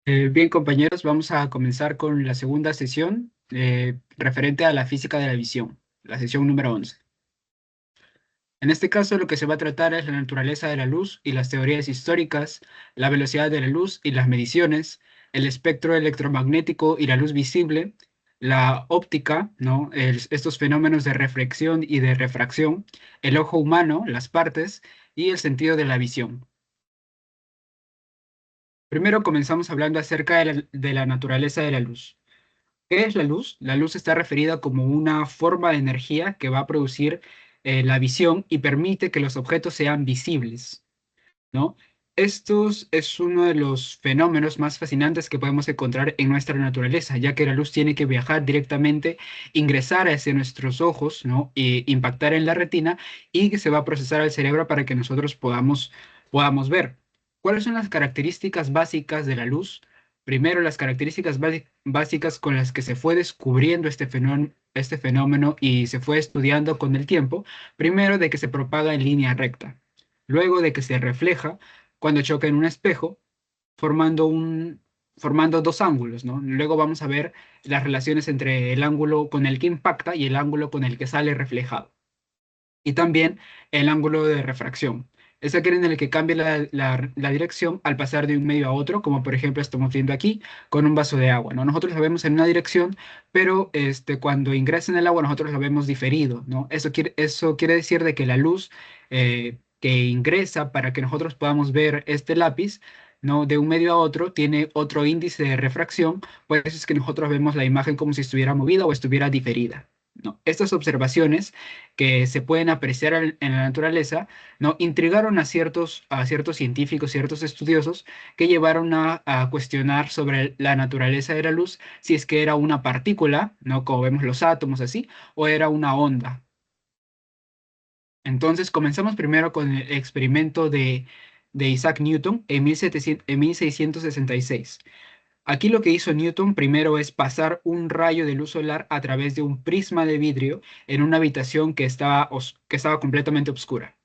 Bien, compañeros, vamos a comenzar con la segunda sesión referente a la física de la visión, la sesión número 11. En este caso, lo que se va a tratar es la naturaleza de la luz y las teorías históricas, la velocidad de la luz y las mediciones, el espectro electromagnético y la luz visible, la óptica, ¿no? Estos fenómenos de reflexión y de refracción, el ojo humano, las partes y el sentido de la visión. Primero comenzamos hablando acerca de la naturaleza de la luz. ¿Qué es la luz? La luz está referida como una forma de energía que va a producir la visión y permite que los objetos sean visibles, ¿no? Estos es uno de los fenómenos más fascinantes que podemos encontrar en nuestra naturaleza, ya que la luz tiene que viajar directamente, ingresar hacia nuestros ojos, ¿no? E impactar en la retina y que se va a procesar al cerebro para que nosotros podamos ver. ¿Cuáles son las características básicas de la luz? Primero, las características básicas con las que se fue descubriendo este fenómeno y se fue estudiando con el tiempo. Primero, de que se propaga en línea recta. Luego de que se refleja cuando choca en un espejo, formando formando dos ángulos, ¿no? Luego vamos a ver las relaciones entre el ángulo con el que impacta y el ángulo con el que sale reflejado. Y también el ángulo de refracción. Es aquel en el que cambia la dirección al pasar de un medio a otro, como por ejemplo estamos viendo aquí con un vaso de agua, ¿no? Nosotros lo vemos en una dirección, pero cuando ingresa en el agua nosotros lo vemos diferido, ¿no? Eso quiere decir de que la luz que ingresa para que nosotros podamos ver este lápiz, ¿no? De un medio a otro tiene otro índice de refracción, por eso es que nosotros vemos la imagen como si estuviera movida o estuviera diferida, ¿no? Estas observaciones que se pueden apreciar en la naturaleza, ¿no? Intrigaron a ciertos científicos, ciertos estudiosos, que llevaron a cuestionar sobre la naturaleza de la luz, si es que era una partícula, ¿no? Como vemos los átomos así, o era una onda. Entonces comenzamos primero con el experimento de Isaac Newton en 1666. Aquí lo que hizo Newton primero es pasar un rayo de luz solar a través de un prisma de vidrio en una habitación que estaba completamente oscura.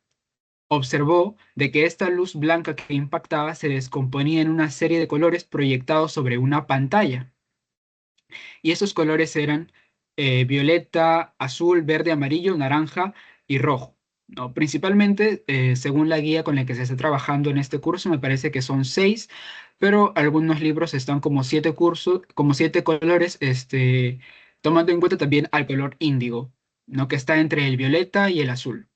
Observó de que esta luz blanca que impactaba se descomponía en una serie de colores proyectados sobre una pantalla. Y esos colores eran violeta, azul, verde, amarillo, naranja y rojo, ¿no? Principalmente, según la guía con la que se está trabajando en este curso, me parece que son seis, pero algunos libros están como siete cursos, como siete colores, tomando en cuenta también al color índigo, ¿no? Que está entre el violeta y el azul.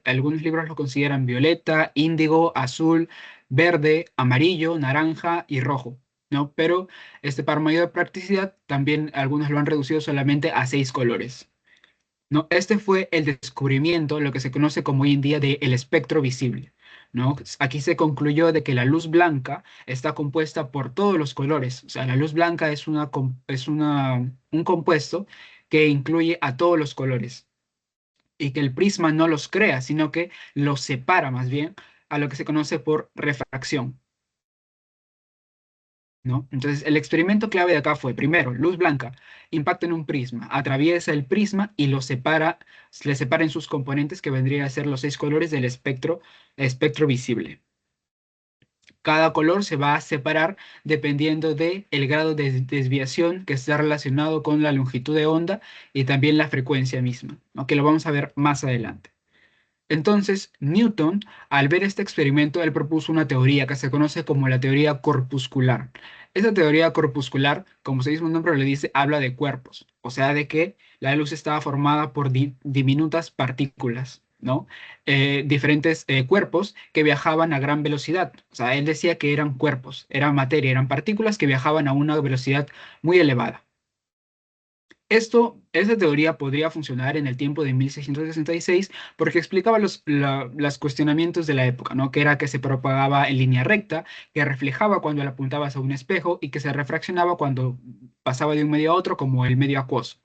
Algunos libros lo consideran violeta, índigo, azul, verde, amarillo, naranja y rojo, ¿no? Pero para mayor practicidad, también algunos lo han reducido solamente a seis colores, ¿no? Este fue el descubrimiento, lo que se conoce como hoy en día de el espectro visible, ¿no? Aquí se concluyó de que la luz blanca está compuesta por todos los colores. O sea, la luz blanca un compuesto que incluye a todos los colores y que el prisma no los crea, sino que los separa más bien a lo que se conoce por refracción, ¿no? Entonces, el experimento clave de acá fue, primero, luz blanca, impacta en un prisma, atraviesa el prisma y le separa en sus componentes, que vendrían a ser los seis colores del espectro visible. Cada color se va a separar dependiendo de el grado de desviación que está relacionado con la longitud de onda y también la frecuencia misma, ¿no? Que lo vamos a ver más adelante. Entonces, Newton, al ver este experimento, él propuso una teoría que se conoce como la teoría corpuscular. Esta teoría corpuscular, como su mismo nombre le dice, habla de cuerpos, o sea, de que la luz estaba formada por diminutas partículas, ¿no? Diferentes cuerpos que viajaban a gran velocidad. O sea, él decía que eran cuerpos, eran materia, eran partículas que viajaban a una velocidad muy elevada. Esta teoría podría funcionar en el tiempo de 1666 porque explicaba los cuestionamientos de la época, ¿no? Que era que se propagaba en línea recta, que reflejaba cuando la apuntabas a un espejo y que se refraccionaba cuando pasaba de un medio a otro como el medio acuoso.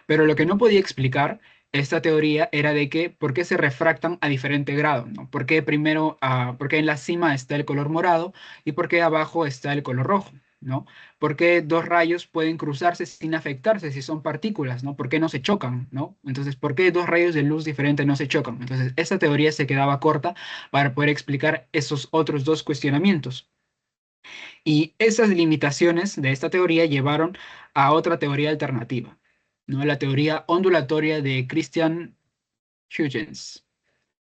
Pero lo que no podía explicar esta teoría era de que por qué se refractan a diferente grado, ¿no? Por qué en la cima está el color morado y por qué abajo está el color rojo, ¿no? ¿Por qué dos rayos pueden cruzarse sin afectarse si son partículas, ¿no? ¿Por qué no se chocan, ¿no? Entonces, ¿por qué dos rayos de luz diferentes no se chocan? Entonces, esta teoría se quedaba corta para poder explicar esos otros dos cuestionamientos. Y esas limitaciones de esta teoría llevaron a otra teoría alternativa, ¿no? La teoría ondulatoria de Christian Huygens.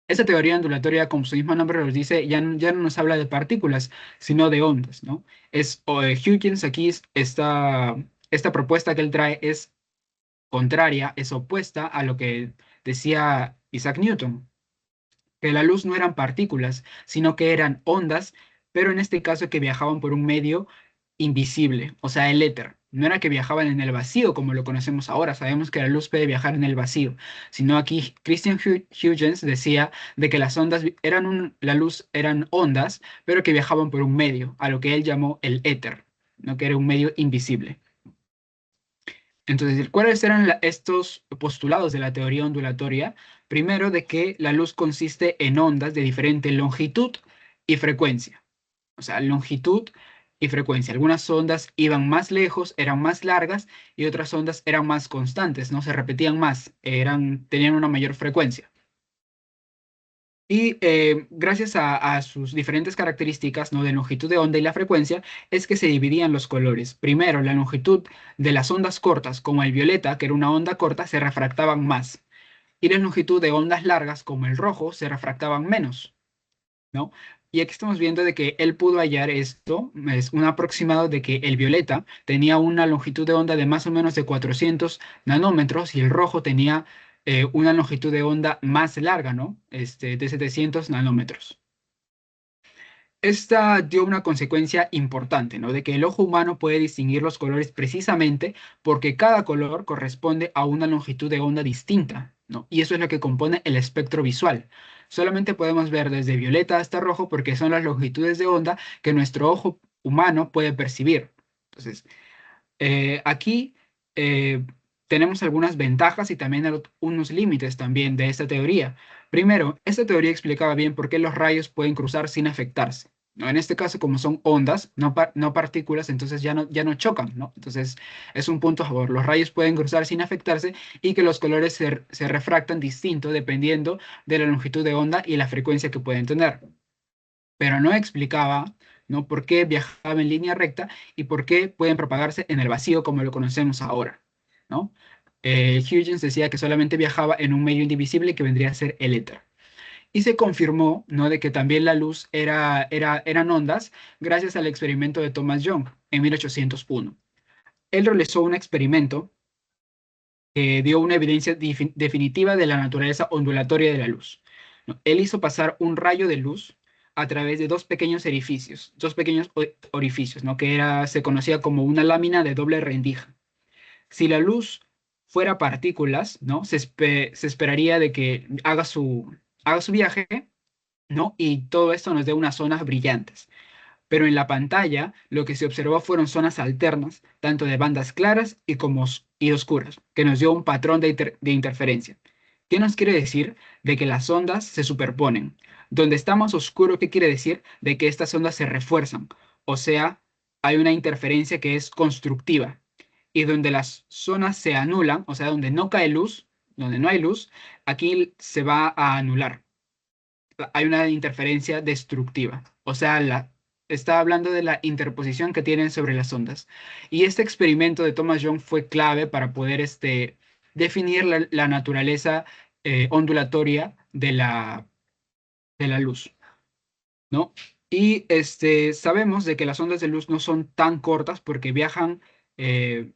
Esta teoría ondulatoria, como su mismo nombre nos dice, ya no nos habla de partículas, sino de ondas, ¿no? Huygens aquí, esta propuesta que él trae es contraria, es opuesta a lo que decía Isaac Newton, que la luz no eran partículas, sino que eran ondas, pero en este caso que viajaban por un medio invisible, o sea, el éter. No era que viajaban en el vacío como lo conocemos ahora, sabemos que la luz puede viajar en el vacío, sino aquí Christian Huygens decía de que las ondas la luz eran ondas, pero que viajaban por un medio, a lo que él llamó el éter, ¿no? Que era un medio invisible. Entonces, ¿cuáles eran estos postulados de la teoría ondulatoria? Primero, de que la luz consiste en ondas de diferente longitud y frecuencia. O sea, longitud y frecuencia. Algunas ondas iban más lejos, eran más largas, y otras ondas eran más constantes, ¿no? Se repetían más, tenían una mayor frecuencia. Y gracias a sus diferentes características, ¿no? De longitud de onda y la frecuencia, es que se dividían los colores. Primero, la longitud de las ondas cortas, como el violeta, que era una onda corta, se refractaban más. Y la longitud de ondas largas, como el rojo, se refractaban menos, ¿no? Y aquí estamos viendo de que él pudo hallar esto, es un aproximado de que el violeta tenía una longitud de onda de más o menos de 400 nanómetros y el rojo tenía una longitud de onda más larga, ¿no? De 700 nanómetros. Esta dio una consecuencia importante, ¿no? De que el ojo humano puede distinguir los colores precisamente porque cada color corresponde a una longitud de onda distinta, ¿no? Y eso es lo que compone el espectro visual. Solamente podemos ver desde violeta hasta rojo porque son las longitudes de onda que nuestro ojo humano puede percibir. Entonces, aquí eh, tenemos algunas ventajas y también unos límites también de esta teoría. Primero, esta teoría explicaba bien por qué los rayos pueden cruzar sin afectarse, ¿no? En este caso, como son ondas, no partículas, entonces ya no chocan, ¿no? Entonces, es un punto a favor. Los rayos pueden cruzar sin afectarse y que los colores se refractan distinto dependiendo de la longitud de onda y la frecuencia que pueden tener, pero no explicaba, ¿no? Por qué viajaba en línea recta y por qué pueden propagarse en el vacío como lo conocemos ahora, ¿no? Huygens decía que solamente viajaba en un medio indivisible que vendría a ser el éter. Y se confirmó, ¿no? De que también la luz eran ondas gracias al experimento de Thomas Young en 1801. Él realizó un experimento que dio una evidencia definitiva de la naturaleza ondulatoria de la luz, ¿no? Él hizo pasar un rayo de luz a través de dos pequeños orificios, orificios, ¿no? Se conocía como una lámina de doble rendija. Si la luz fuera partículas, ¿no? Se esperaría de que haga su viaje, ¿no? Y todo esto nos dé unas zonas brillantes. Pero en la pantalla lo que se observó fueron zonas alternas, tanto de bandas claras y oscuras, que nos dio un patrón de interferencia. ¿Qué nos quiere decir? De que las ondas se superponen. Donde está más oscuro, ¿qué quiere decir? De que estas ondas se refuerzan. O sea, hay una interferencia que es constructiva. Y donde las zonas se anulan, o sea, donde no cae luz, donde no hay luz, aquí se va a anular. Hay una interferencia destructiva. O sea, está hablando de la interposición que tienen sobre las ondas. Y este experimento de Thomas Young fue clave para poder definir la naturaleza ondulatoria de la luz, ¿no? Y sabemos de que las ondas de luz no son tan cortas porque viajan eh,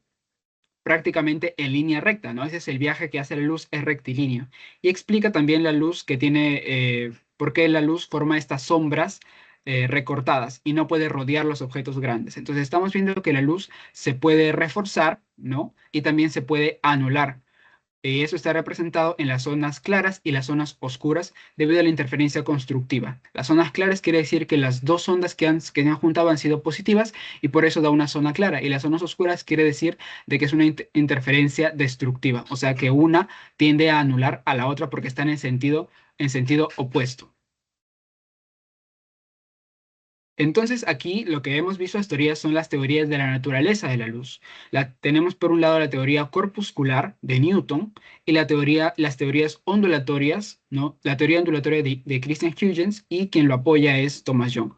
prácticamente en línea recta, ¿no? Ese es el viaje que hace la luz, es rectilíneo. Y explica también la luz que tiene, por qué la luz forma estas sombras recortadas y no puede rodear los objetos grandes. Entonces estamos viendo que la luz se puede reforzar, ¿no? Y también se puede anular. Y eso está representado en las zonas claras y las zonas oscuras debido a la interferencia constructiva. Las zonas claras quiere decir que las dos ondas que han juntado han sido positivas y por eso da una zona clara. Y las zonas oscuras quiere decir de que es una interferencia destructiva, o sea que una tiende a anular a la otra porque están en sentido opuesto. Entonces aquí lo que hemos visto las teorías son las teorías de la naturaleza de la luz. Tenemos por un lado la teoría corpuscular de Newton y las teorías ondulatorias, ¿no? La teoría ondulatoria de Christian Huygens y quien lo apoya es Thomas Young.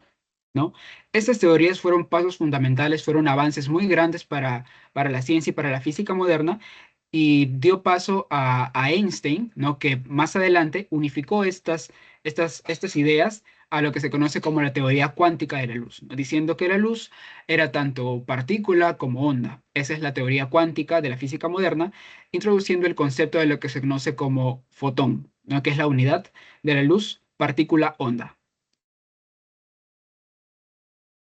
¿no? Estas teorías fueron pasos fundamentales, fueron avances muy grandes para la ciencia y para la física moderna, y dio paso a Einstein, ¿no? Que más adelante unificó estas ideas a lo que se conoce como la teoría cuántica de la luz, ¿no? Diciendo que la luz era tanto partícula como onda. Esa es la teoría cuántica de la física moderna, introduciendo el concepto de lo que se conoce como fotón, ¿no? Que es la unidad de la luz, partícula, onda.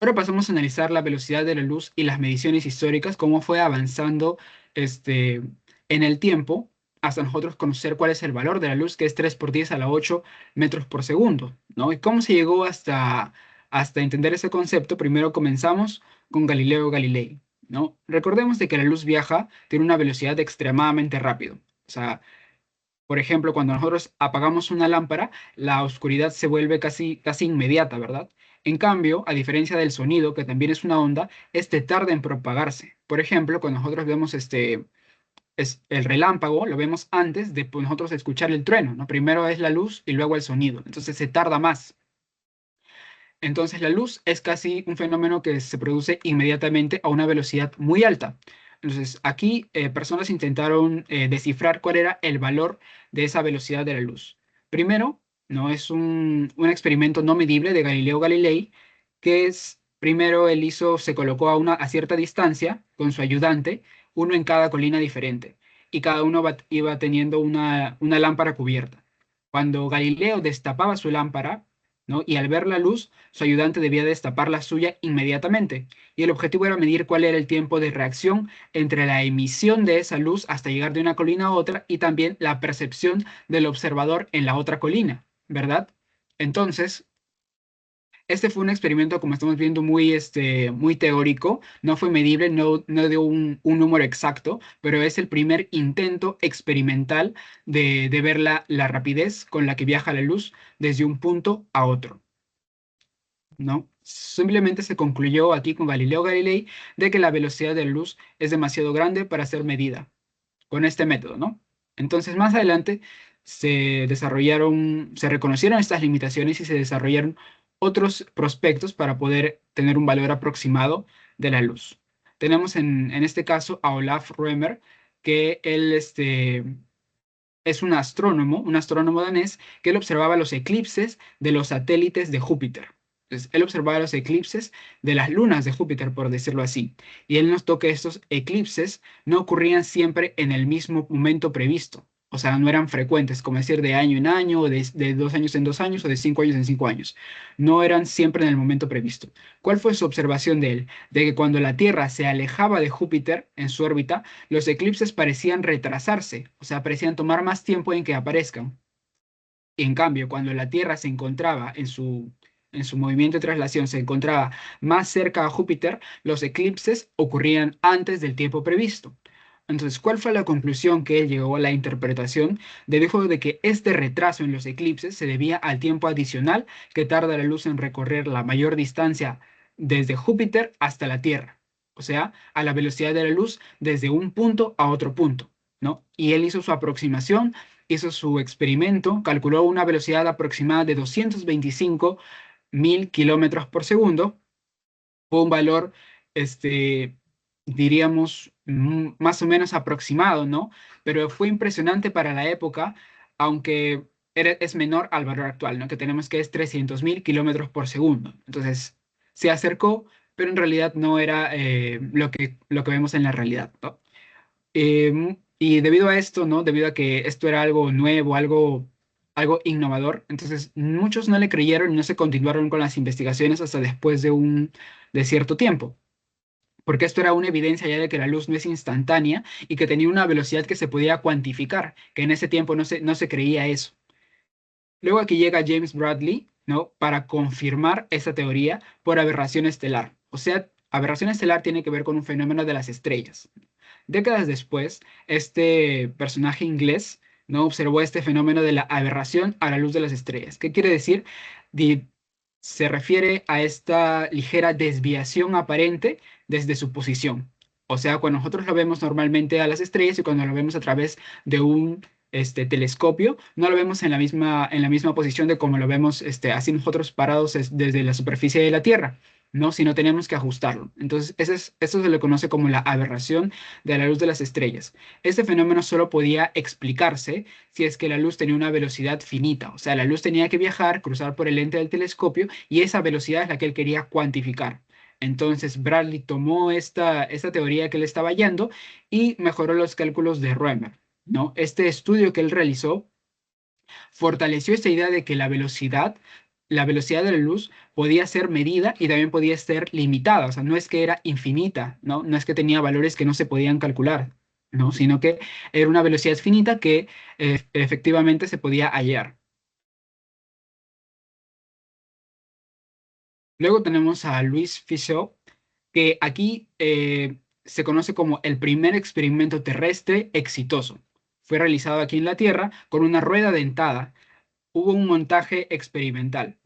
Ahora pasamos a analizar la velocidad de la luz y las mediciones históricas, cómo fue avanzando este, en el tiempo hasta nosotros conocer cuál es el valor de la luz, que es 3 por 10 a la 8 metros por segundo, ¿no? Y cómo se llegó hasta entender ese concepto. Primero comenzamos con Galileo Galilei, ¿no? Recordemos de que la luz viaja, tiene una velocidad extremadamente rápido. O sea, por ejemplo, cuando nosotros apagamos una lámpara, la oscuridad se vuelve casi inmediata, ¿verdad? En cambio, a diferencia del sonido, que también es una onda, este tarda en propagarse. Por ejemplo, cuando nosotros vemos el relámpago, lo vemos antes de pues, nosotros escuchar el trueno, ¿no? Primero es la luz y luego el sonido. Entonces se tarda más. Entonces la luz es casi un fenómeno que se produce inmediatamente a una velocidad muy alta. Entonces aquí personas intentaron descifrar cuál era el valor de esa velocidad de la luz. Primero, no es un experimento no medible de Galileo Galilei, que es, primero él se colocó a cierta distancia con su ayudante, uno en cada colina diferente, y cada uno iba teniendo una lámpara cubierta. Cuando Galileo destapaba su lámpara, ¿no? Y al ver la luz, su ayudante debía destapar la suya inmediatamente, y el objetivo era medir cuál era el tiempo de reacción entre la emisión de esa luz hasta llegar de una colina a otra y también la percepción del observador en la otra colina, ¿verdad? Entonces, este fue un experimento, como estamos viendo, muy teórico, no fue medible, no dio un número exacto, pero es el primer intento experimental de ver la rapidez con la que viaja la luz desde un punto a otro. ¿No? Simplemente se concluyó aquí con Galileo Galilei de que la velocidad de la luz es demasiado grande para ser medida con este método, ¿no? Entonces, más adelante se reconocieron estas limitaciones y se desarrollaron otros prospectos para poder tener un valor aproximado de la luz. Tenemos en este caso a Olaf Römer, que él es un astrónomo danés, que él observaba los eclipses de los satélites de Júpiter. Entonces, él observaba los eclipses de las lunas de Júpiter, por decirlo así. Y él notó que estos eclipses no ocurrían siempre en el mismo momento previsto. O sea, no eran frecuentes, como decir de año en año, o de 2 años en 2 años, o de 5 años en 5 años. No eran siempre en el momento previsto. ¿Cuál fue su observación de él? De que cuando la Tierra se alejaba de Júpiter en su órbita, los eclipses parecían retrasarse, o sea, parecían tomar más tiempo en que aparezcan. Y en cambio, cuando la Tierra se encontraba en su movimiento de traslación, se encontraba más cerca a Júpiter, los eclipses ocurrían antes del tiempo previsto. Entonces, ¿cuál fue la conclusión que él llegó a la interpretación? Dedujo de que este retraso en los eclipses se debía al tiempo adicional que tarda la luz en recorrer la mayor distancia desde Júpiter hasta la Tierra, o sea, a la velocidad de la luz desde un punto a otro punto, ¿no? Y él hizo su aproximación, hizo su experimento, calculó una velocidad aproximada de 225.000 kilómetros por segundo. Fue un valor, este, diríamos, más o menos aproximado, ¿no? Pero fue impresionante para la época, aunque es menor al valor actual, ¿no? Que tenemos que es 300.000 kilómetros por segundo. Entonces, se acercó, pero en realidad no era lo que vemos en la realidad, ¿no? Y debido a esto, ¿no? Debido a que esto era algo nuevo, algo innovador, entonces muchos no le creyeron y no se continuaron con las investigaciones hasta después de cierto tiempo, porque esto era una evidencia ya de que la luz no es instantánea y que tenía una velocidad que se podía cuantificar, que en ese tiempo no se creía eso. Luego aquí llega James Bradley, ¿no? Para confirmar esa teoría por aberración estelar. O sea, aberración estelar tiene que ver con un fenómeno de las estrellas. Décadas después, este personaje inglés, ¿no? Observó este fenómeno de la aberración a la luz de las estrellas. ¿Qué quiere decir? Di- Se refiere a esta ligera desviación aparente desde su posición. O sea, cuando nosotros lo vemos normalmente a las estrellas y cuando lo vemos a través de un telescopio, no lo vemos en la misma posición de como lo vemos así nosotros parados desde la superficie de la Tierra, ¿no? Sino tenemos que ajustarlo. Entonces, eso se le conoce como la aberración de la luz de las estrellas. Este fenómeno solo podía explicarse si es que la luz tenía una velocidad finita, o sea, la luz tenía que viajar, cruzar por el lente del telescopio y esa velocidad es la que él quería cuantificar. Entonces Bradley tomó esta teoría que él estaba hallando y mejoró los cálculos de Rømer, ¿no? Este estudio que él realizó fortaleció esta idea de que la velocidad de la luz podía ser medida y también podía ser limitada, o sea, no es que era infinita, ¿no? No es que tenía valores que no se podían calcular, ¿no? Sino que era una velocidad finita que efectivamente se podía hallar. Luego tenemos a Louis Fizeau, que aquí se conoce como el primer experimento terrestre exitoso. Fue realizado aquí en la Tierra con una rueda dentada. Hubo un montaje experimental.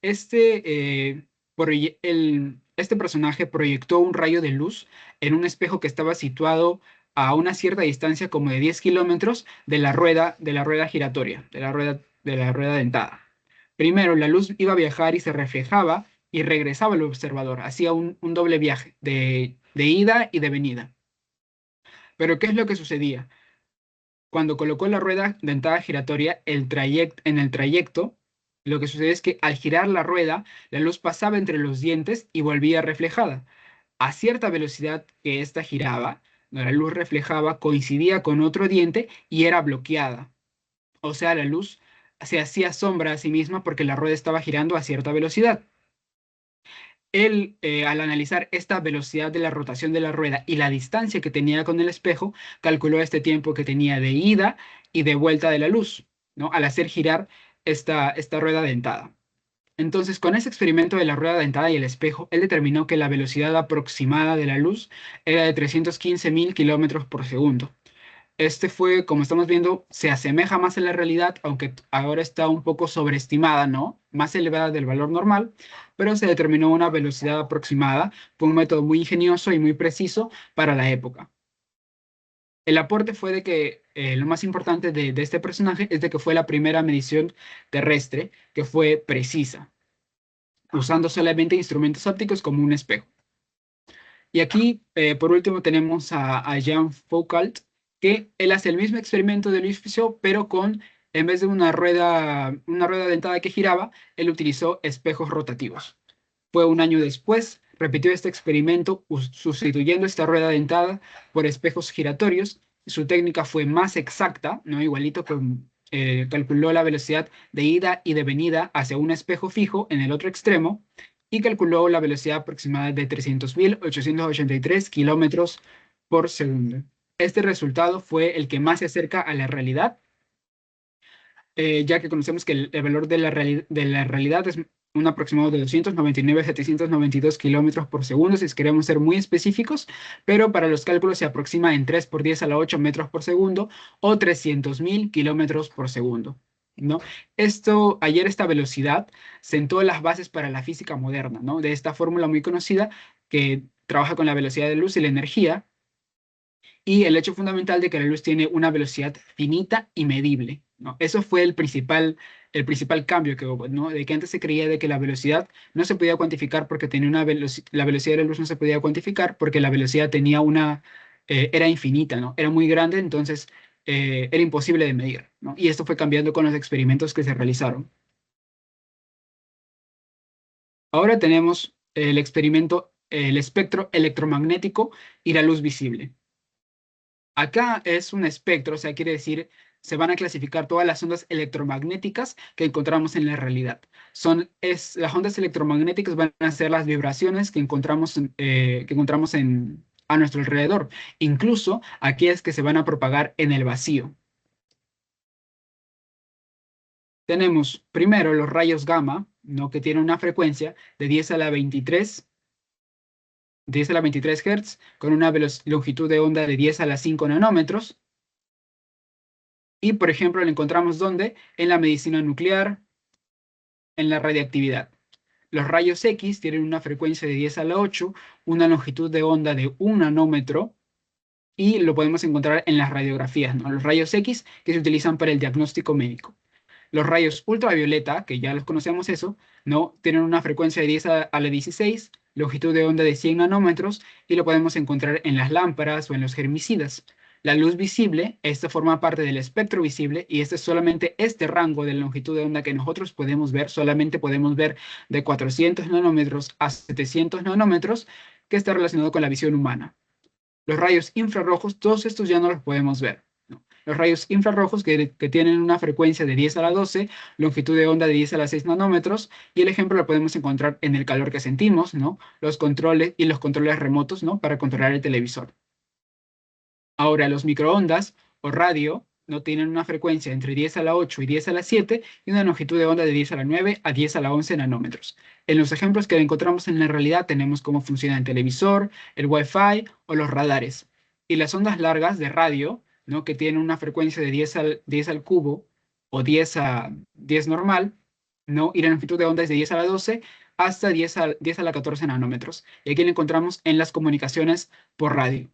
Este personaje proyectó un rayo de luz en un espejo que estaba situado a una cierta distancia como de 10 kilómetros de la rueda giratoria, de la rueda dentada. Primero, la luz iba a viajar y se reflejaba y regresaba al observador. Hacía un doble viaje de ida y de venida. Pero ¿qué es lo que sucedía? Cuando colocó la rueda dentada giratoria en el trayecto, lo que sucede es que al girar la rueda, la luz pasaba entre los dientes y volvía reflejada. A cierta velocidad que ésta giraba, la luz reflejaba, coincidía con otro diente y era bloqueada. O sea, la luz se hacía sombra a sí misma porque la rueda estaba girando a cierta velocidad. Él, al analizar esta velocidad de la rotación de la rueda y la distancia que tenía con el espejo, calculó este tiempo que tenía de ida y de vuelta de la luz, ¿no? Al hacer girar esta rueda dentada. Entonces, con ese experimento de la rueda dentada y el espejo, él determinó que la velocidad aproximada de la luz era de 315.000 kilómetros por segundo. Este fue, como estamos viendo, se asemeja más a la realidad, aunque ahora está un poco sobreestimada, ¿no? Más elevada del valor normal, pero se determinó una velocidad aproximada. Fue un método muy ingenioso y muy preciso para la época. El aporte fue de que lo más importante de este personaje es de que fue la primera medición terrestre que fue precisa, usando solamente instrumentos ópticos como un espejo. Y aquí, por último, tenemos a Jean Foucault, que él hace el mismo experimento de Louis Fizeau, pero en vez de una rueda dentada que giraba, él utilizó espejos rotativos. Fue un año después, repitió este experimento sustituyendo esta rueda dentada por espejos giratorios. Su técnica fue más exacta, ¿no? Igualito calculó la velocidad de ida y de venida hacia un espejo fijo en el otro extremo y calculó la velocidad aproximada de 300.883 kilómetros por segundo. Este resultado fue el que más se acerca a la realidad, ya que conocemos que el valor de la realidad es un aproximado de 299.792 kilómetros por segundo, si queremos ser muy específicos, pero para los cálculos se aproxima en 3 por 10 a la 8 metros por segundo o 300.000 kilómetros por segundo, ¿no? Ayer esta velocidad sentó las bases para la física moderna, ¿no? De esta fórmula muy conocida que trabaja con la velocidad de luz y la energía, y el hecho fundamental de que la luz tiene una velocidad finita y medible, ¿no? Eso fue el principal cambio que hubo, ¿no? De que antes se creía de que la velocidad no se podía cuantificar porque tenía la velocidad de la luz no se podía cuantificar porque la velocidad era infinita, ¿no? Era muy grande, entonces era imposible de medir, ¿no? Y esto fue cambiando con los experimentos que se realizaron. Ahora tenemos el espectro electromagnético y la luz visible. Acá es un espectro, o sea, quiere decir, se van a clasificar todas las ondas electromagnéticas que encontramos en la realidad. Las ondas electromagnéticas van a ser las vibraciones que a nuestro alrededor, incluso aquellas que se van a propagar en el vacío. Tenemos primero los rayos gamma, ¿no? Que tienen una frecuencia de 10 a la 23 Hz, con una longitud de onda de 10 a la 5 nanómetros. Y, por ejemplo, lo encontramos ¿dónde? En la medicina nuclear, en la radiactividad. Los rayos X tienen una frecuencia de 10 a la 8, una longitud de onda de 1 nanómetro y lo podemos encontrar en las radiografías, ¿no? Los rayos X que se utilizan para el diagnóstico médico. Los rayos ultravioleta, que ya los conocemos eso, ¿no? Tienen una frecuencia de 10 a la 16, longitud de onda de 100 nanómetros, y lo podemos encontrar en las lámparas o en los germicidas. La luz visible, esta forma parte del espectro visible, y este es solamente este rango de longitud de onda que nosotros podemos ver, solamente podemos ver de 400 nanómetros a 700 nanómetros, que está relacionado con la visión humana. Los rayos infrarrojos, todos estos ya no los podemos ver, ¿no? Los rayos infrarrojos que tienen una frecuencia de 10 a la 12, longitud de onda de 10 a la 6 nanómetros, y el ejemplo lo podemos encontrar en el calor que sentimos, ¿no? Los controles y los controles remotos, ¿no? Para controlar el televisor. Ahora, los microondas o radio no tienen una frecuencia entre 10 a la 8 y 10 a la 7 y una longitud de onda de 10 a la 9 a 10 a la 11 nanómetros. En los ejemplos que encontramos en la realidad tenemos cómo funciona el televisor, el Wi-Fi o los radares. Y las ondas largas de radio, ¿no? Que tienen una frecuencia de 10 al cubo o 10 normal, ¿no? Y la longitud de onda es de 10 a la 12 hasta 10 a la 14 nanómetros. Y aquí lo encontramos en las comunicaciones por radio.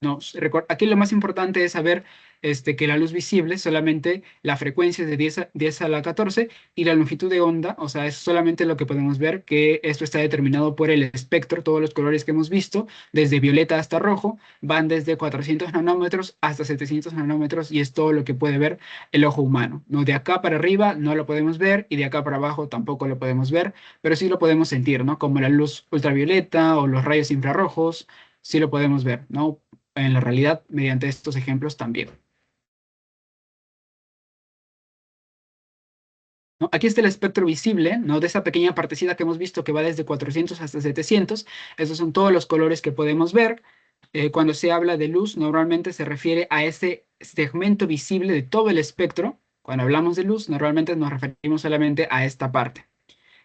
No, aquí lo más importante es saber que la luz visible solamente la frecuencia es de 10 a la 14 y la longitud de onda, o sea, es solamente lo que podemos ver, que esto está determinado por el espectro, todos los colores que hemos visto, desde violeta hasta rojo, van desde 400 nanómetros hasta 700 nanómetros y es todo lo que puede ver el ojo humano. No, de acá para arriba no lo podemos ver y de acá para abajo tampoco lo podemos ver, pero sí lo podemos sentir, ¿no? Como la luz ultravioleta o los rayos infrarrojos, sí lo podemos ver, ¿no? En la realidad mediante estos ejemplos también, ¿no? Aquí está el espectro visible, ¿no? De esa pequeña partecita que hemos visto que va desde 400 hasta 700. Esos son todos los colores que podemos ver. Cuando se habla de luz, normalmente se refiere a ese segmento visible de todo el espectro. Cuando hablamos de luz, normalmente nos referimos solamente a esta parte,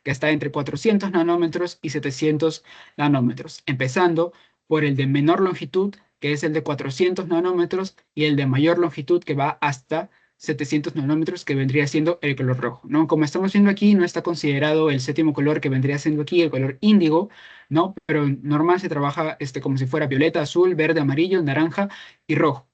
que está entre 400 nanómetros y 700 nanómetros, empezando por el de menor longitud, que es el de 400 nanómetros, y el de mayor longitud, que va hasta 700 nanómetros, que vendría siendo el color rojo, ¿no? Como estamos viendo aquí, no está considerado el séptimo color que vendría siendo aquí el color índigo, ¿no? Pero normal se trabaja como si fuera violeta, azul, verde, amarillo, naranja y rojo.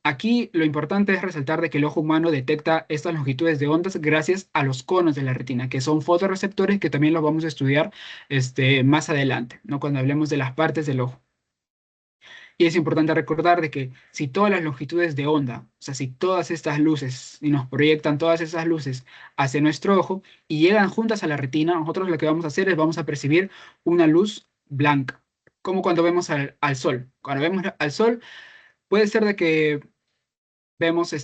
Aquí lo importante es resaltar de que el ojo humano detecta estas longitudes de ondas gracias a los conos de la retina, que son fotorreceptores que también los vamos a estudiar más adelante, ¿no? Cuando hablemos de las partes del ojo. Y es importante recordar de que si todas las longitudes de onda, o sea, si todas estas luces, y nos proyectan todas esas luces hacia nuestro ojo y llegan juntas a la retina, nosotros lo que vamos a hacer es vamos a percibir una luz blanca, como cuando vemos al sol. Cuando vemos al sol, puede ser de que vemos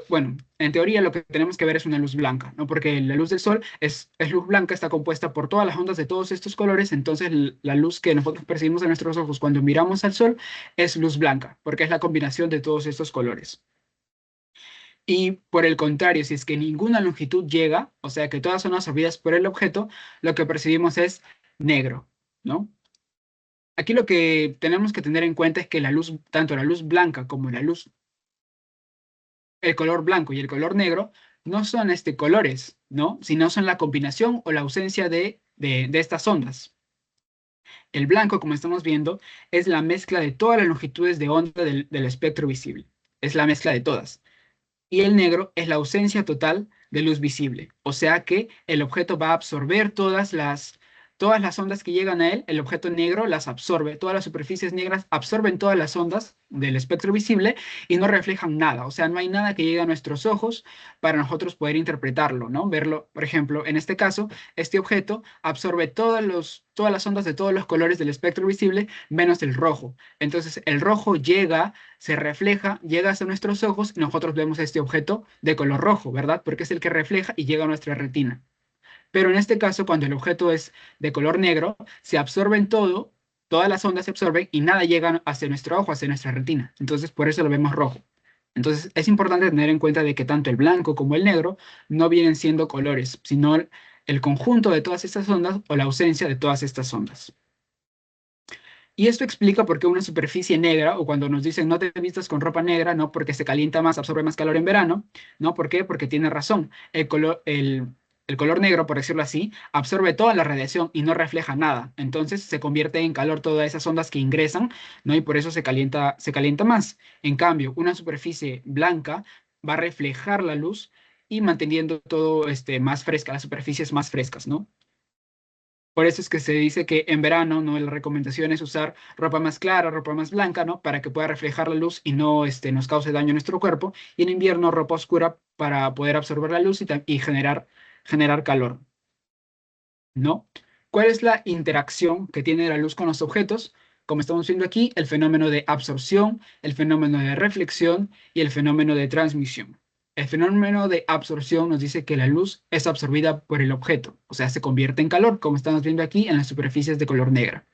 bueno, en teoría lo que tenemos que ver es una luz blanca, ¿no? Porque la luz del sol es luz blanca, está compuesta por todas las ondas de todos estos colores, entonces la luz que nosotros percibimos en nuestros ojos cuando miramos al sol es luz blanca, porque es la combinación de todos estos colores. Y por el contrario, si es que ninguna longitud llega, o sea que todas son absorbidas por el objeto, lo que percibimos es negro, ¿no? Aquí lo que tenemos que tener en cuenta es que la luz, tanto la luz blanca como el color blanco y el color negro no son colores, ¿no? Sino son la combinación o la ausencia de estas ondas. El blanco, como estamos viendo, es la mezcla de todas las longitudes de onda del espectro visible. Es la mezcla de todas. Y el negro es la ausencia total de luz visible. O sea que el objeto va a absorber todas las ondas que llegan a él, el objeto negro las absorbe, todas las superficies negras absorben todas las ondas del espectro visible y no reflejan nada. O sea, no hay nada que llegue a nuestros ojos para nosotros poder interpretarlo, ¿no? Verlo, por ejemplo, en este caso, este objeto absorbe todas las ondas de todos los colores del espectro visible menos el rojo. Entonces, el rojo llega, se refleja, llega hasta nuestros ojos y nosotros vemos este objeto de color rojo, ¿verdad? Porque es el que refleja y llega a nuestra retina. Pero en este caso, cuando el objeto es de color negro, se absorben todas las ondas se absorben y nada llega hacia nuestro ojo, hacia nuestra retina. Entonces, por eso lo vemos rojo. Entonces, es importante tener en cuenta de que tanto el blanco como el negro no vienen siendo colores, sino el conjunto de todas estas ondas o la ausencia de todas estas ondas. Y esto explica por qué una superficie negra, o cuando nos dicen no te vistas con ropa negra, no porque se calienta más, absorbe más calor en verano, ¿no? ¿Por qué? Porque tiene razón. el color negro, por decirlo así, absorbe toda la radiación y no refleja nada. Entonces se convierte en calor todas esas ondas que ingresan, ¿no? Y por eso se calienta más. En cambio, una superficie blanca va a reflejar la luz y manteniendo todo más fresca, las superficies más frescas, ¿no? Por eso es que se dice que en verano, ¿no? La recomendación es usar ropa más clara, ropa más blanca, ¿no? Para que pueda reflejar la luz y no nos cause daño a nuestro cuerpo. Y en invierno, ropa oscura para poder absorber la luz y generar calor, ¿no? ¿Cuál es la interacción que tiene la luz con los objetos? Como estamos viendo aquí, el fenómeno de absorción, el fenómeno de reflexión y el fenómeno de transmisión. El fenómeno de absorción nos dice que la luz es absorbida por el objeto, o sea, se convierte en calor, como estamos viendo aquí en las superficies de color negra,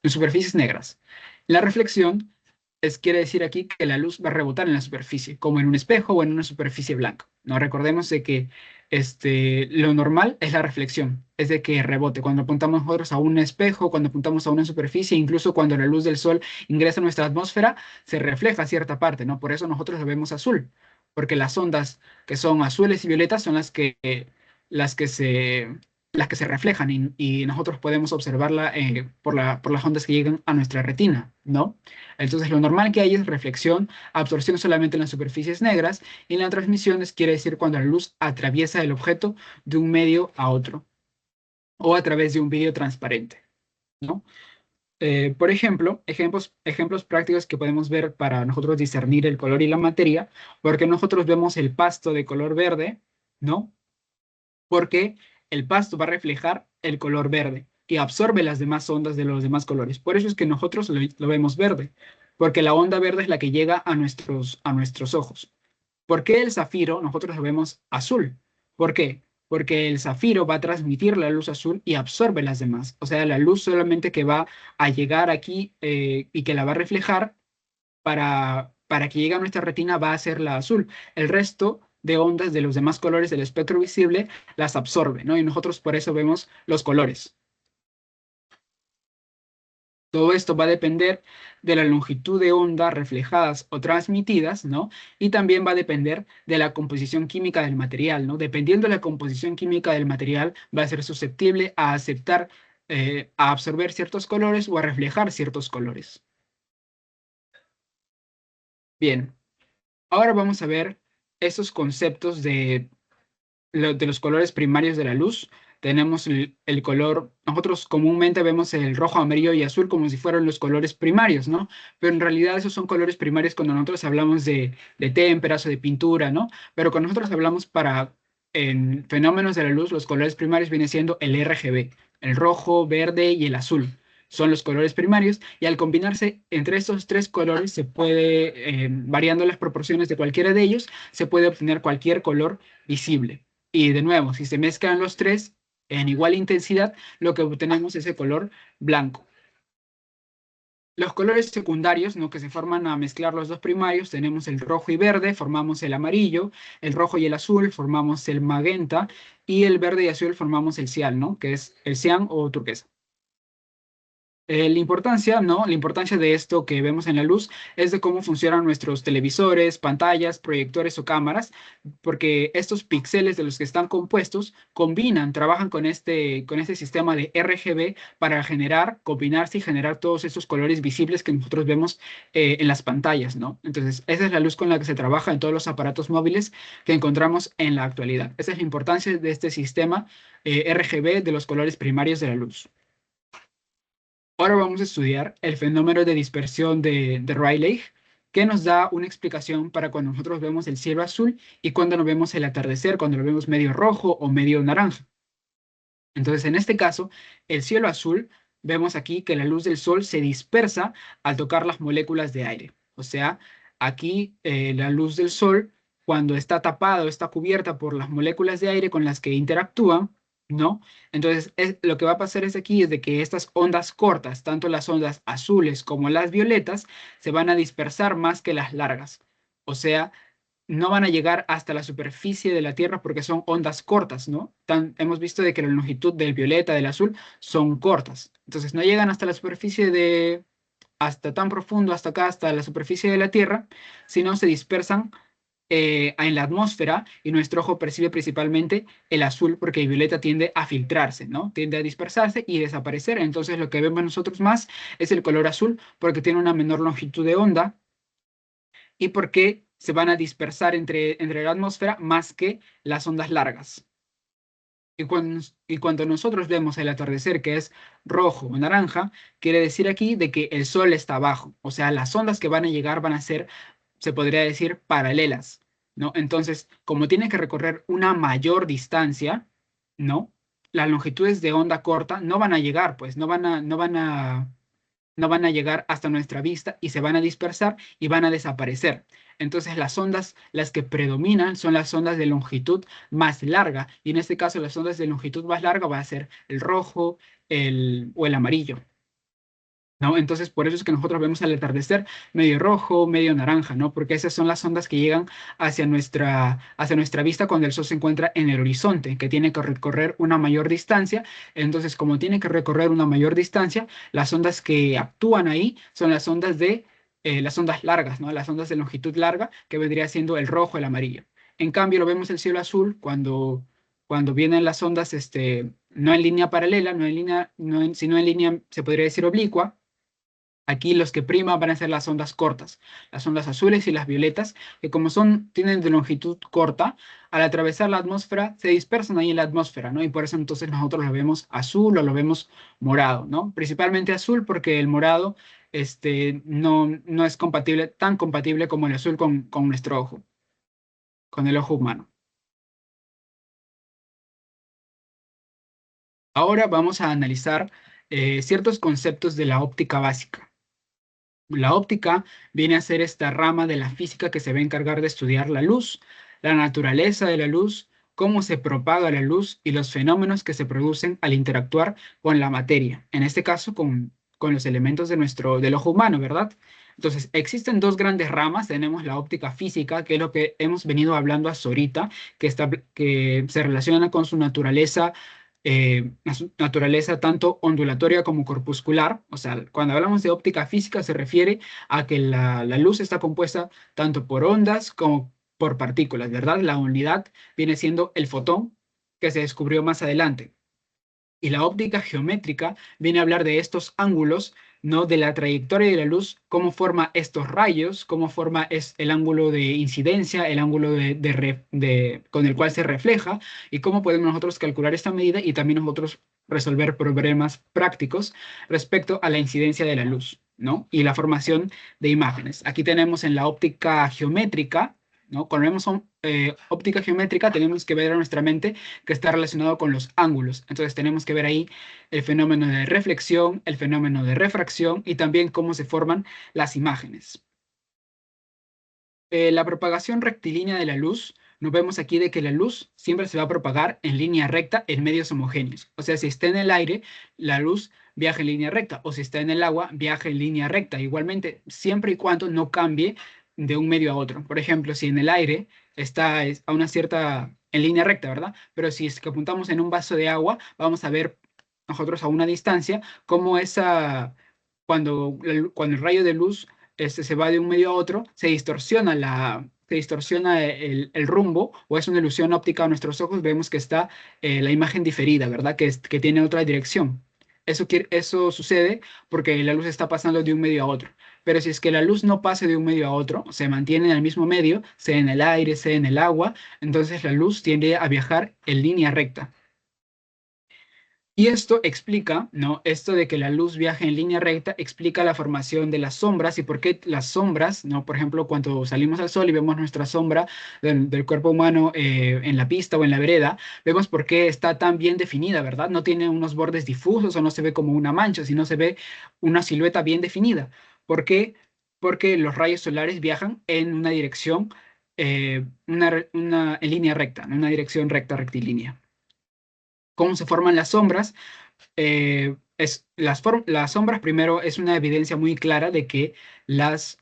en superficies negras. La reflexión quiere decir aquí que la luz va a rebotar en la superficie, como en un espejo o en una superficie blanca. No recordemos de que lo normal es la reflexión, es de que rebote. Cuando apuntamos nosotros a un espejo, cuando apuntamos a una superficie, incluso cuando la luz del sol ingresa a nuestra atmósfera, se refleja cierta parte, ¿no? Por eso nosotros lo vemos azul, porque las ondas que son azules y violetas son las que se, las que se reflejan y nosotros podemos observarla por las ondas que llegan a nuestra retina, ¿no? Entonces, lo normal que hay es reflexión, absorción solamente en las superficies negras, y la transmisión quiere decir cuando la luz atraviesa el objeto de un medio a otro, o a través de un vidrio transparente, ¿no? Por ejemplo, ejemplos prácticos que podemos ver para nosotros discernir el color y la materia, porque nosotros vemos el pasto de color verde, ¿no? Porque el pasto va a reflejar el color verde y absorbe las demás ondas de los demás colores. Por eso es que nosotros lo vemos verde, porque la onda verde es la que llega a nuestros ojos. ¿Por qué el zafiro nosotros lo vemos azul? ¿Por qué? Porque el zafiro va a transmitir la luz azul y absorbe las demás. O sea, la luz solamente que va a llegar aquí y que la va a reflejar para que llegue a nuestra retina va a ser la azul. El resto de ondas de los demás colores del espectro visible las absorbe, ¿no? Y nosotros por eso vemos los colores. Todo esto va a depender de la longitud de onda reflejadas o transmitidas, ¿no? Y también va a depender de la composición química del material, ¿no? Dependiendo de la composición química del material, va a ser susceptible a aceptar, a absorber ciertos colores o a reflejar ciertos colores. Bien, ahora vamos a ver esos conceptos de los colores primarios de la luz. Tenemos el color, nosotros comúnmente vemos el rojo, amarillo y azul como si fueran los colores primarios, ¿no? Pero en realidad esos son colores primarios cuando nosotros hablamos de témperas o de pintura, ¿no? Pero cuando nosotros hablamos en fenómenos de la luz, los colores primarios vienen siendo el RGB, el rojo, verde y el azul. Son los colores primarios y al combinarse entre estos tres colores se puede, variando las proporciones de cualquiera de ellos, se puede obtener cualquier color visible. Y de nuevo, si se mezclan los tres en igual intensidad, lo que obtenemos es el color blanco. Los colores secundarios, ¿no? Que se forman a mezclar los dos primarios, tenemos el rojo y verde, formamos el amarillo, el rojo y el azul, formamos el magenta, y el verde y azul formamos el cian, ¿no? Que es el cian o turquesa. La importancia, ¿no? La importancia de esto que vemos en la luz es de cómo funcionan nuestros televisores, pantallas, proyectores o cámaras, porque estos píxeles de los que están compuestos combinan, trabajan con este sistema de RGB para combinarse y generar todos esos colores visibles que nosotros vemos en las pantallas, ¿no? Entonces, esa es la luz con la que se trabaja en todos los aparatos móviles que encontramos en la actualidad. Esa es la importancia de este sistema RGB de los colores primarios de la luz. Ahora vamos a estudiar el fenómeno de dispersión de Rayleigh, que nos da una explicación para cuando nosotros vemos el cielo azul y cuando nos vemos el atardecer, cuando lo vemos medio rojo o medio naranja. Entonces, en este caso, el cielo azul, vemos aquí que la luz del sol se dispersa al tocar las moléculas de aire. O sea, aquí la luz del sol, cuando está tapada o está cubierta por las moléculas de aire con las que interactúan, ¿no? Entonces, lo que va a pasar es aquí es de que estas ondas cortas, tanto las ondas azules como las violetas, se van a dispersar más que las largas. O sea, no van a llegar hasta la superficie de la Tierra porque son ondas cortas, ¿no? Hemos visto de que la longitud del violeta, del azul, son cortas. Entonces no llegan hasta la superficie hasta tan profundo, hasta acá, hasta la superficie de la Tierra, sino se dispersan en la atmósfera y nuestro ojo percibe principalmente el azul porque el violeta tiende a filtrarse, ¿no? Tiende a dispersarse y desaparecer. Entonces lo que vemos nosotros más es el color azul porque tiene una menor longitud de onda y porque se van a dispersar entre la atmósfera más que las ondas largas. Y cuando nosotros vemos el atardecer que es rojo o naranja, quiere decir aquí de que el sol está abajo. O sea, las ondas que van a llegar van a ser, se podría decir, paralelas, ¿no? Entonces, como tiene que recorrer una mayor distancia, ¿no? Las longitudes de onda corta no van a llegar, pues, no van a llegar hasta nuestra vista y se van a dispersar y van a desaparecer. Entonces las ondas, las que predominan son las ondas de longitud más larga y en este caso las ondas de longitud más larga va a ser el rojo o el amarillo. ¿No? Entonces, por eso es que nosotros vemos el atardecer medio rojo, medio naranja, ¿no? Porque esas son las ondas que llegan hacia nuestra vista cuando el sol se encuentra en el horizonte, que tiene que recorrer una mayor distancia. Entonces, como tiene que recorrer una mayor distancia, las ondas que actúan ahí son las ondas largas, ¿no? Las ondas de longitud larga, que vendría siendo el rojo, el amarillo. En cambio, lo vemos el cielo azul cuando vienen las ondas, no en línea paralela, no en línea, sino en línea, se podría decir oblicua. Aquí los que priman van a ser las ondas cortas, las ondas azules y las violetas, que como tienen de longitud corta, al atravesar la atmósfera se dispersan ahí en la atmósfera, ¿no? Y por eso entonces nosotros lo vemos azul o lo vemos morado, ¿no? Principalmente azul porque el morado, no es tan compatible como el azul con nuestro ojo, con el ojo humano. Ahora vamos a analizar ciertos conceptos de la óptica básica. La óptica viene a ser esta rama de la física que se va a encargar de estudiar la luz, la naturaleza de la luz, cómo se propaga la luz y los fenómenos que se producen al interactuar con la materia, en este caso con los elementos del ojo humano, ¿verdad? Entonces, existen dos grandes ramas. Tenemos la óptica física, que es lo que hemos venido hablando hasta ahorita, que se relaciona con su naturaleza tanto ondulatoria como corpuscular. O sea, cuando hablamos de óptica física se refiere a que la luz está compuesta tanto por ondas como por partículas, ¿verdad? La unidad viene siendo el fotón que se descubrió más adelante. Y la óptica geométrica viene a hablar de estos ángulos, ¿no? De la trayectoria de la luz, cómo forma estos rayos, cómo forma el ángulo de incidencia, el ángulo con el cual se refleja, y cómo podemos nosotros calcular esta medida y también nosotros resolver problemas prácticos respecto a la incidencia de la luz, ¿no? Y la formación de imágenes. Aquí tenemos en la óptica geométrica, ¿no? Cuando vemos óptica geométrica, tenemos que ver a nuestra mente que está relacionado con los ángulos. Entonces tenemos que ver ahí el fenómeno de reflexión, el fenómeno de refracción y también cómo se forman las imágenes. La propagación rectilínea de la luz, nos vemos aquí de que la luz siempre se va a propagar en línea recta en medios homogéneos. O sea, si está en el aire, la luz viaja en línea recta, o si está en el agua, viaja en línea recta. Igualmente, siempre y cuando no cambie de un medio a otro. Por ejemplo, si en el aire está a una cierta, en línea recta, ¿verdad? Pero si es que apuntamos en un vaso de agua, vamos a ver nosotros a una distancia cómo cuando el rayo de luz se va de un medio a otro, se distorsiona el rumbo o es una ilusión óptica a nuestros ojos, vemos que está la imagen diferida, ¿verdad? Que tiene otra dirección. Eso sucede porque la luz está pasando de un medio a otro. Pero si es que la luz no pase de un medio a otro, se mantiene en el mismo medio, sea en el aire, sea en el agua, entonces la luz tiende a viajar en línea recta. Y esto explica, ¿no? Esto de que la luz viaje en línea recta explica la formación de las sombras y por qué las sombras, ¿no? Por ejemplo, cuando salimos al sol y vemos nuestra sombra del cuerpo humano en la pista o en la vereda, vemos por qué está tan bien definida, ¿verdad? No tiene unos bordes difusos o no se ve como una mancha, sino se ve una silueta bien definida. ¿Por qué? Porque los rayos solares viajan en una dirección, en línea recta, en una dirección recta, rectilínea. ¿Cómo se forman las sombras? Las sombras primero es una evidencia muy clara de que las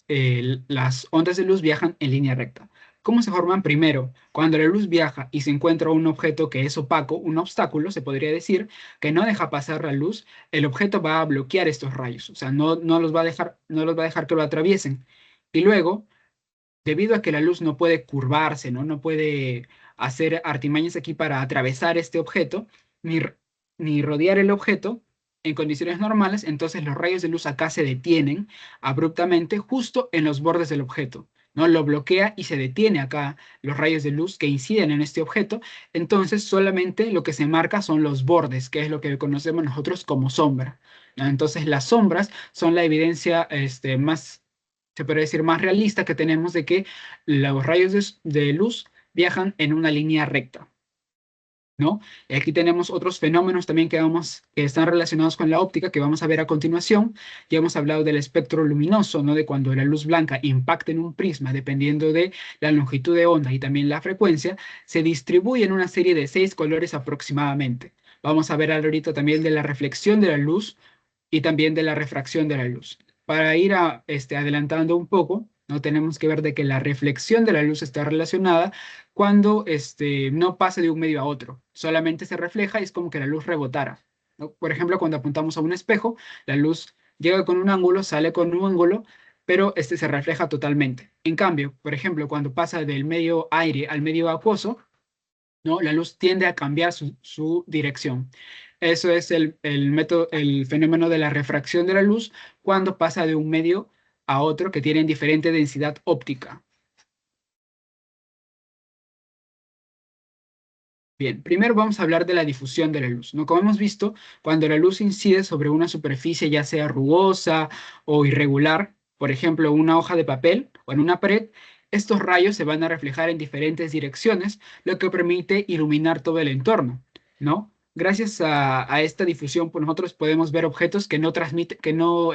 ondas de luz viajan en línea recta. ¿Cómo se forman? Primero, cuando la luz viaja y se encuentra un objeto que es opaco, un obstáculo, se podría decir, que no deja pasar la luz, el objeto va a bloquear estos rayos, o sea, no los va a dejar que lo atraviesen. Y luego, debido a que la luz no puede curvarse, ¿no? No puede hacer artimañas aquí para atravesar este objeto, ni, ni rodear el objeto en condiciones normales, entonces los rayos de luz acá se detienen abruptamente justo en los bordes del objeto, ¿no? Lo bloquea y se detiene acá los rayos de luz que inciden en este objeto, entonces solamente lo que se marca son los bordes, que es lo que conocemos nosotros como sombra, ¿no? Entonces las sombras son la evidencia más, se podría decir, más realista que tenemos de que los rayos de luz viajan en una línea recta, ¿no? Y aquí tenemos otros fenómenos también que están relacionados con la óptica que vamos a ver a continuación. Ya hemos hablado del espectro luminoso, ¿no? De cuando la luz blanca impacta en un prisma, dependiendo de la longitud de onda y también la frecuencia, se distribuye en una serie de 6 colores aproximadamente. Vamos a ver ahorita también de la reflexión de la luz y también de la refracción de la luz. Para ir adelantando un poco, ¿no? Tenemos que ver de que la reflexión de la luz está relacionada cuando no pasa de un medio a otro, solamente se refleja y es como que la luz rebotara, ¿no? Por ejemplo, cuando apuntamos a un espejo, la luz llega con un ángulo, sale con un ángulo, pero este se refleja totalmente. En cambio, por ejemplo, cuando pasa del medio aire al medio acuoso, ¿no? La luz tiende a cambiar su dirección. Eso es el método, el fenómeno de la refracción de la luz cuando pasa de un medio a otro que tienen diferente densidad óptica. Bien, primero vamos a hablar de la difusión de la luz, ¿no? Como hemos visto, cuando la luz incide sobre una superficie, ya sea rugosa o irregular, por ejemplo, una hoja de papel o en una pared, estos rayos se van a reflejar en diferentes direcciones, lo que permite iluminar todo el entorno, ¿no? Gracias a esta difusión, pues nosotros podemos ver objetos que no transmiten, que no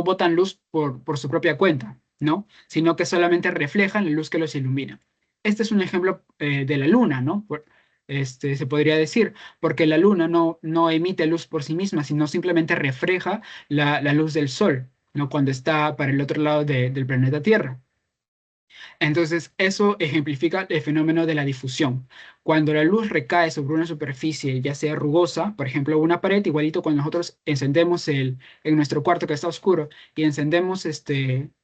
botan luz por su propia cuenta, ¿no? Sino que solamente reflejan la luz que los ilumina. Este es un ejemplo de la luna, ¿no? Se podría decir, porque la luna no emite luz por sí misma, sino simplemente refleja la luz del sol, ¿no? Cuando está para el otro lado del planeta Tierra. Entonces, eso ejemplifica el fenómeno de la difusión. Cuando la luz recae sobre una superficie, ya sea rugosa, por ejemplo, una pared, igualito cuando nosotros encendemos en nuestro cuarto que está oscuro y encendemos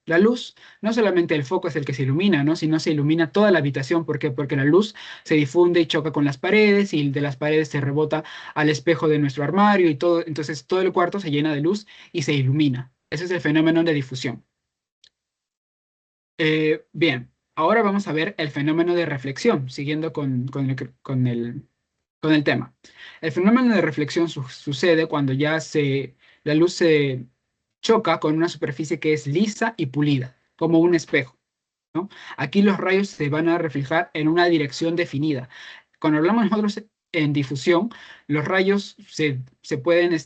la luz, no solamente el foco es el que se ilumina, ¿no? Sino se ilumina toda la habitación. ¿Por qué? Porque la luz se difunde y choca con las paredes y de las paredes se rebota al espejo de nuestro armario y todo, entonces todo el cuarto se llena de luz y se ilumina. Ese es el fenómeno de difusión. Bien, ahora vamos a ver el fenómeno de reflexión, siguiendo con el tema. El fenómeno de reflexión sucede cuando la luz se choca con una superficie que es lisa y pulida, como un espejo, ¿no? Aquí los rayos se van a reflejar en una dirección definida. Cuando hablamos nosotros en difusión, los rayos se pueden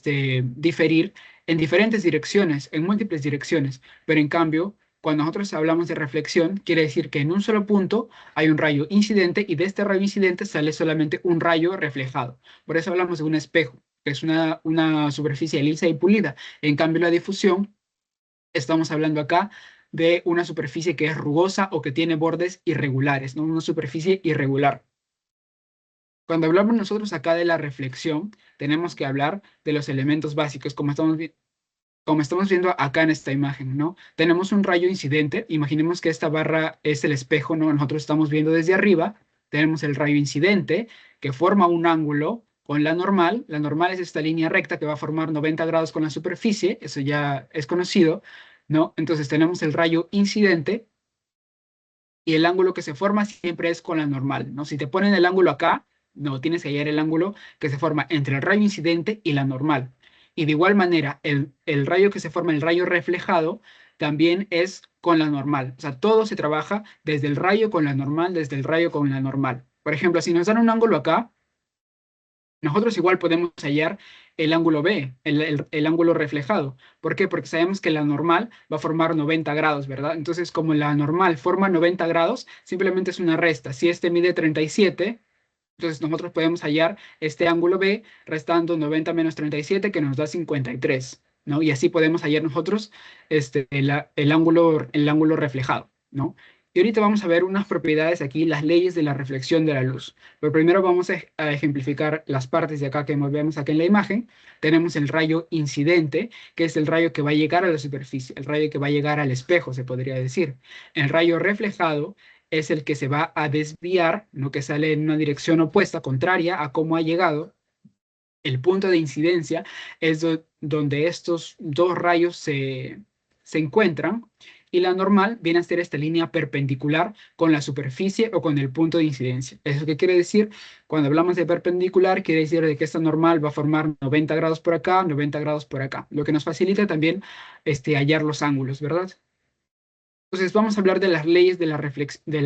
diferir en diferentes direcciones, en múltiples direcciones, pero en cambio, cuando nosotros hablamos de reflexión, quiere decir que en un solo punto hay un rayo incidente y de este rayo incidente sale solamente un rayo reflejado. Por eso hablamos de un espejo, que es una superficie lisa y pulida. En cambio, la difusión, estamos hablando acá de una superficie que es rugosa o que tiene bordes irregulares, ¿no? Una superficie irregular. Cuando hablamos nosotros acá de la reflexión, tenemos que hablar de los elementos básicos, como estamos viendo acá en esta imagen, ¿no? Tenemos un rayo incidente, imaginemos que esta barra es el espejo, ¿no? Nosotros estamos viendo desde arriba, tenemos el rayo incidente que forma un ángulo con la normal es esta línea recta que va a formar 90 grados con la superficie, eso ya es conocido, ¿no? Entonces tenemos el rayo incidente y el ángulo que se forma siempre es con la normal, ¿no? Si te ponen el ángulo acá, no, tienes que hallar el ángulo que se forma entre el rayo incidente y la normal. Y de igual manera, el rayo que se forma, el rayo reflejado, también es con la normal. O sea, todo se trabaja desde el rayo con la normal, desde el rayo con la normal. Por ejemplo, si nos dan un ángulo acá, nosotros igual podemos hallar el ángulo B, el ángulo reflejado. ¿Por qué? Porque sabemos que la normal va a formar 90 grados, ¿verdad? Entonces, como la normal forma 90 grados, simplemente es una resta. Si este mide 37, entonces nosotros podemos hallar este ángulo B restando 90 menos 37, que nos da 53, ¿no? Y así podemos hallar nosotros el ángulo reflejado, ¿no? Y ahorita vamos a ver unas propiedades aquí, las leyes de la reflexión de la luz. Pero primero vamos a ejemplificar las partes de acá que vemos aquí en la imagen. Tenemos el rayo incidente, que es el rayo que va a llegar a la superficie, el rayo que va a llegar al espejo, se podría decir. El rayo reflejado es el que se va a desviar, ¿no? Que sale en una dirección opuesta, contraria a cómo ha llegado. El punto de incidencia es donde estos dos rayos se encuentran, y la normal viene a ser esta línea perpendicular con la superficie o con el punto de incidencia. ¿Eso qué quiere decir? Cuando hablamos de perpendicular, quiere decir de que esta normal va a formar 90 grados por acá, 90 grados por acá, lo que nos facilita también hallar los ángulos, ¿verdad? Entonces vamos a hablar de las leyes de la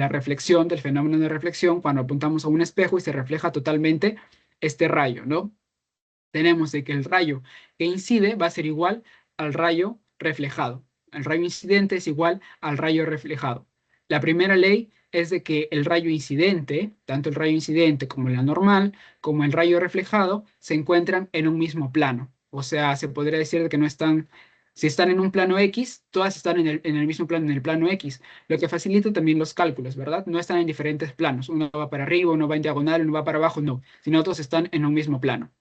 reflexión, del fenómeno de reflexión, cuando apuntamos a un espejo y se refleja totalmente este rayo, ¿no? Tenemos de que el rayo que incide va a ser igual al rayo reflejado. El rayo incidente es igual al rayo reflejado. La primera ley es de que el rayo incidente, tanto el rayo incidente como la normal, como el rayo reflejado, se encuentran en un mismo plano. O sea, se podría decir que no están, si están en un plano X, todas están en el mismo plano, en el plano X, lo que facilita también los cálculos, ¿verdad? No están en diferentes planos. Uno va para arriba, uno va en diagonal, uno va para abajo, no, sino todos están en un mismo plano.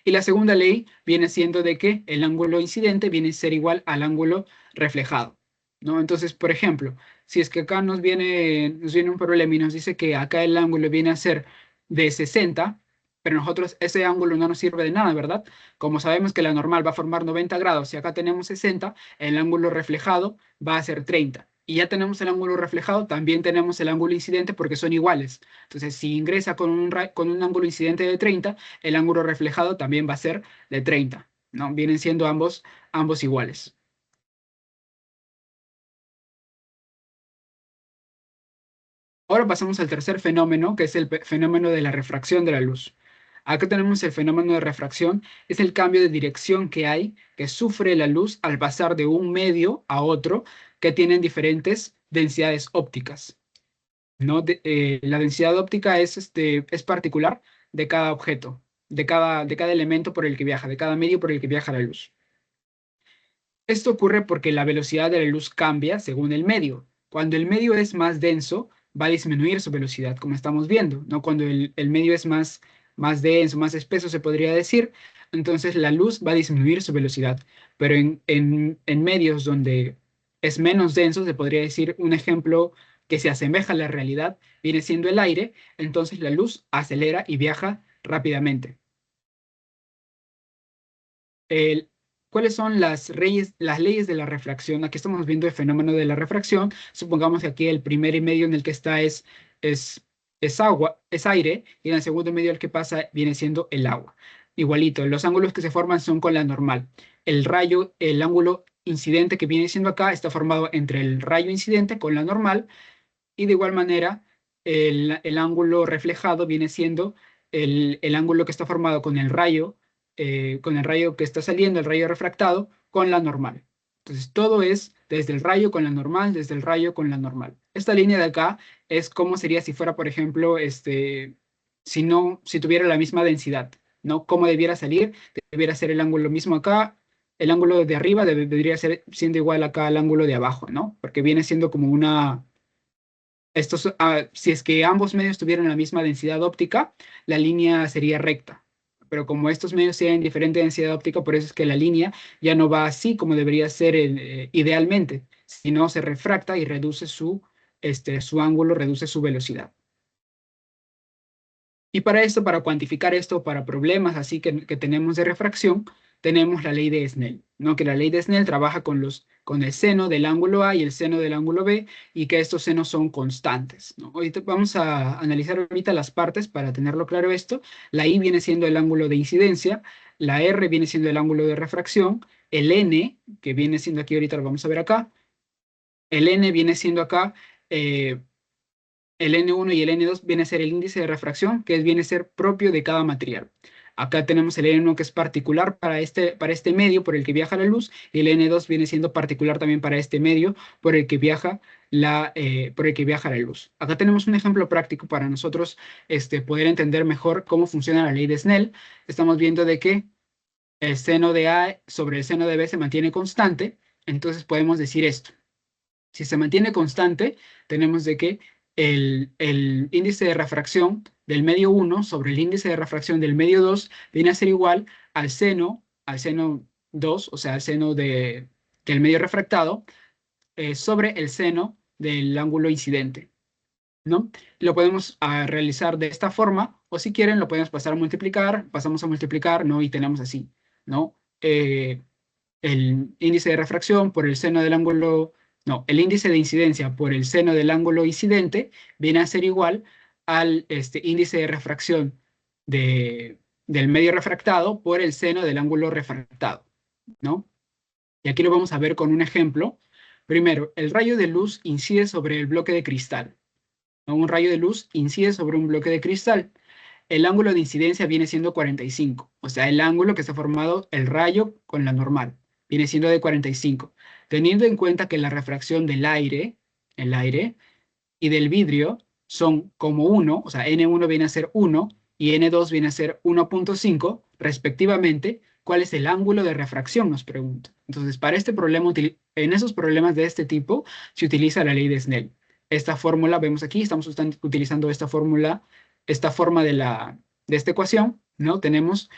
Y la segunda ley viene siendo de que el ángulo incidente viene a ser igual al ángulo reflejado, ¿no? Entonces, por ejemplo, si es que acá nos viene un problema y nos dice que acá el ángulo viene a ser de 60, pero nosotros ese ángulo no nos sirve de nada, ¿verdad? Como sabemos que la normal va a formar 90 grados y acá tenemos 60, el ángulo reflejado va a ser 30. Y ya tenemos el ángulo reflejado, también tenemos el ángulo incidente porque son iguales. Entonces, si ingresa con un ángulo incidente de 30, el ángulo reflejado también va a ser de 30, ¿no? Vienen siendo ambos iguales. Ahora pasamos al tercer fenómeno, que es el fenómeno de la refracción de la luz. Acá tenemos el fenómeno de refracción, es el cambio de dirección que sufre la luz al pasar de un medio a otro que tienen diferentes densidades ópticas, ¿no? La densidad óptica es particular de cada objeto, de cada elemento por el que viaja, de cada medio por el que viaja la luz. Esto ocurre porque la velocidad de la luz cambia según el medio. Cuando el medio es más denso, va a disminuir su velocidad, como estamos viendo, ¿no? Cuando el medio es más denso, más espeso, se podría decir, entonces la luz va a disminuir su velocidad. Pero en medios donde es menos denso, se podría decir un ejemplo que se asemeja a la realidad, viene siendo el aire, entonces la luz acelera y viaja rápidamente. El- ¿Cuáles son las leyes de la refracción? Aquí estamos viendo el fenómeno de la refracción. Supongamos que aquí el primer medio en el que está es, es agua, es aire, y en el segundo medio el que pasa viene siendo el agua. Igualito, los ángulos que se forman son con la normal. El ángulo incidente que viene siendo acá está formado entre el rayo incidente con la normal, y de igual manera el ángulo reflejado viene siendo el ángulo que está formado con el rayo que está saliendo, el rayo refractado, con la normal. Entonces todo es desde el rayo con la normal, desde el rayo con la normal. Esta línea de acá es como sería si fuera, por ejemplo, si tuviera la misma densidad, ¿no? Cómo debiera salir, debiera ser el ángulo mismo acá. El ángulo de arriba debería ser siendo igual acá al ángulo de abajo, ¿no? Porque viene siendo como si es que ambos medios tuvieran la misma densidad óptica, la línea sería recta. Pero como estos medios tienen diferente densidad óptica, por eso es que la línea ya no va así como debería ser idealmente, sino se refracta y reduce su ángulo, reduce su velocidad. Y para esto, para cuantificar esto, para problemas así que tenemos de refracción, tenemos la ley de Snell, ¿no? Que la ley de Snell trabaja con el seno del ángulo A y el seno del ángulo B, y que estos senos son constantes, ¿no? Ahorita vamos a analizar ahorita las partes para tenerlo claro esto. La I viene siendo el ángulo de incidencia, la R viene siendo el ángulo de refracción, el N, que viene siendo aquí, ahorita lo vamos a ver acá, el N viene siendo acá, eh, el N1 y el N2 viene a ser el índice de refracción, que viene a ser propio de cada material. Acá tenemos el N1 que es particular para este medio por el que viaja la luz, y el N2 viene siendo particular también para este medio por el que viaja la luz. Acá tenemos un ejemplo práctico para nosotros poder entender mejor cómo funciona la ley de Snell. Estamos viendo de que el seno de A sobre el seno de B se mantiene constante, entonces podemos decir esto. Si se mantiene constante, tenemos de que el índice de refracción del medio 1 sobre el índice de refracción del medio 2 viene a ser igual al seno 2, o sea, al seno del medio refractado, sobre el seno del ángulo incidente, ¿no? Lo podemos realizar de esta forma, o si quieren, lo podemos pasar a multiplicar, pasamos a multiplicar, ¿no? Y tenemos así, ¿no? El índice de refracción por el seno del ángulo, no, el índice de incidencia por el seno del ángulo incidente viene a ser igual al índice de refracción del medio refractado por el seno del ángulo refractado, ¿no? Y aquí lo vamos a ver con un ejemplo. Primero, el rayo de luz incide sobre el bloque de cristal, ¿no? Un rayo de luz incide sobre un bloque de cristal. El ángulo de incidencia viene siendo 45, o sea, el ángulo que está formado el rayo con la normal, viene siendo de 45. Teniendo en cuenta que la refracción del aire, el aire, y del vidrio son como 1, o sea, N1 viene a ser 1 y N2 viene a ser 1.5, respectivamente, ¿cuál es el ángulo de refracción? Nos pregunta. Entonces, para este problema, en esos problemas de este tipo, se utiliza la ley de Snell. Esta fórmula, vemos aquí, estamos utilizando esta fórmula, esta forma de esta ecuación, ¿no? Tenemos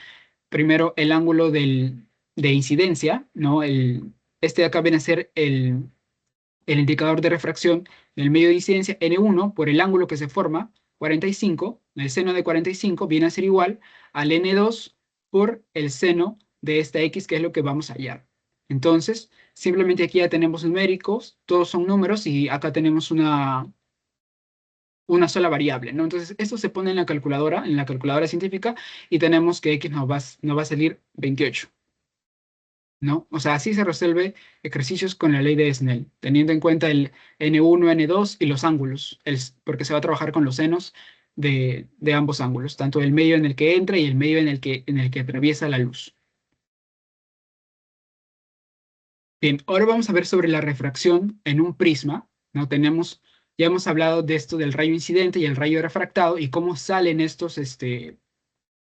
primero el ángulo de incidencia, ¿no? Este de acá viene a ser el indicador de refracción del medio de incidencia N1 por el ángulo que se forma, 45, el seno de 45 viene a ser igual al N2 por el seno de esta X, que es lo que vamos a hallar. Entonces, simplemente aquí ya tenemos numéricos, todos son números y acá tenemos una sola variable, ¿no? Entonces, esto se pone en la calculadora científica, y tenemos que X nos va a salir 28. ¿No? O sea, así se resuelve ejercicios con la ley de Snell, teniendo en cuenta el N1, N2 y los ángulos, porque se va a trabajar con los senos de ambos ángulos, tanto el medio en el que entra y el medio en el que atraviesa la luz. Bien, ahora vamos a ver sobre la refracción en un prisma, ¿no? Ya hemos hablado de esto del rayo incidente y el rayo refractado y cómo salen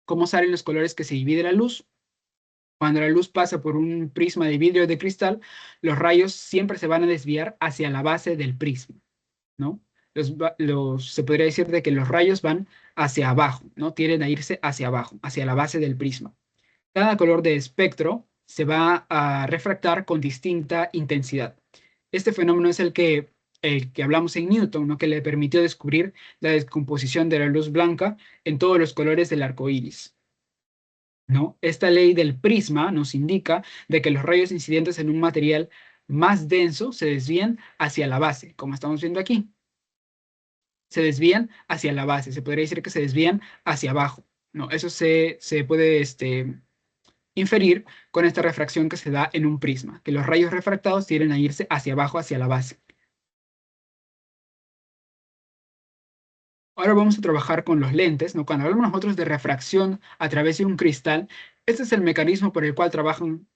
cómo salen los colores que se divide la luz. Cuando la luz pasa por un prisma de vidrio o de cristal, los rayos siempre se van a desviar hacia la base del prisma, ¿no? Se podría decir de que los rayos van hacia abajo, ¿no? Tienden a irse hacia abajo, hacia la base del prisma. Cada color de espectro se va a refractar con distinta intensidad. Este fenómeno es el que hablamos en Newton, ¿no? Que le permitió descubrir la descomposición de la luz blanca en todos los colores del arco iris, ¿no? Esta ley del prisma nos indica de que los rayos incidentes en un material más denso se desvían hacia la base, como estamos viendo aquí. Se desvían hacia la base, se podría decir que se desvían hacia abajo, ¿no? Eso se puede inferir con esta refracción que se da en un prisma, que los rayos refractados tienden a irse hacia abajo, hacia la base. Ahora vamos a trabajar con los lentes, ¿no? Cuando hablamos nosotros de refracción a través de un cristal, este es el mecanismo por el cual trabajan,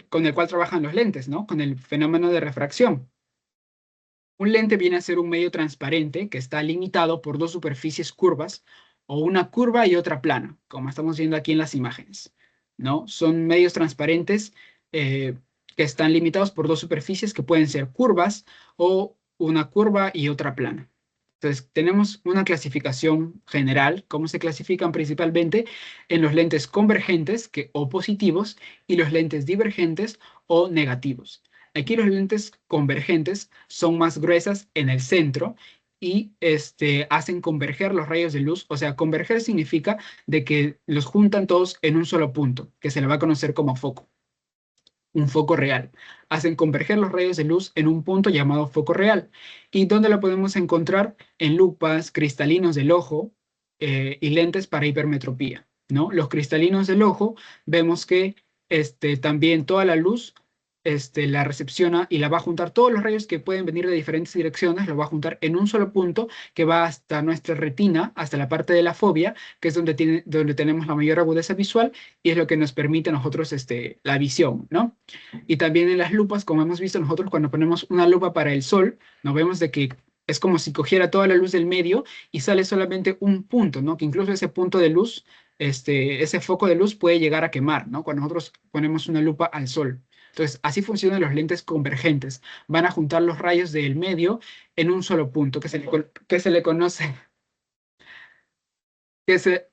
con el cual trabajan los lentes, ¿no? Con el fenómeno de refracción. Un lente viene a ser un medio transparente que está limitado por dos superficies curvas, o una curva y otra plana, como estamos viendo aquí en las imágenes, ¿no? Son medios transparentes que están limitados por dos superficies que pueden ser curvas o una curva y otra plana. Entonces, tenemos una clasificación general, cómo se clasifican principalmente en los lentes convergentes o positivos y los lentes divergentes o negativos. Aquí los lentes convergentes son más gruesas en el centro y hacen converger los rayos de luz. O sea, converger significa de que los juntan todos en un solo punto, que se le va a conocer como foco, un foco real. Hacen converger los rayos de luz en un punto llamado foco real. ¿Y dónde lo podemos encontrar? En lupas, cristalinos del ojo y lentes para hipermetropía, ¿no? Los cristalinos del ojo, vemos que también toda la luz la recepciona y la va a juntar, todos los rayos que pueden venir de diferentes direcciones, lo va a juntar en un solo punto que va hasta nuestra retina, hasta la parte de la fobia, que es donde tenemos la mayor agudeza visual y es lo que nos permite a nosotros la visión, ¿no? Y también en las lupas, como hemos visto nosotros cuando ponemos una lupa para el sol, nos vemos de que es como si cogiera toda la luz del medio y sale solamente un punto, ¿no? Que incluso ese punto de luz, ese foco de luz puede llegar a quemar, ¿no? Cuando nosotros ponemos una lupa al sol. Entonces, así funcionan los lentes convergentes. Van a juntar los rayos del medio en un solo punto, que se le conoce, que se,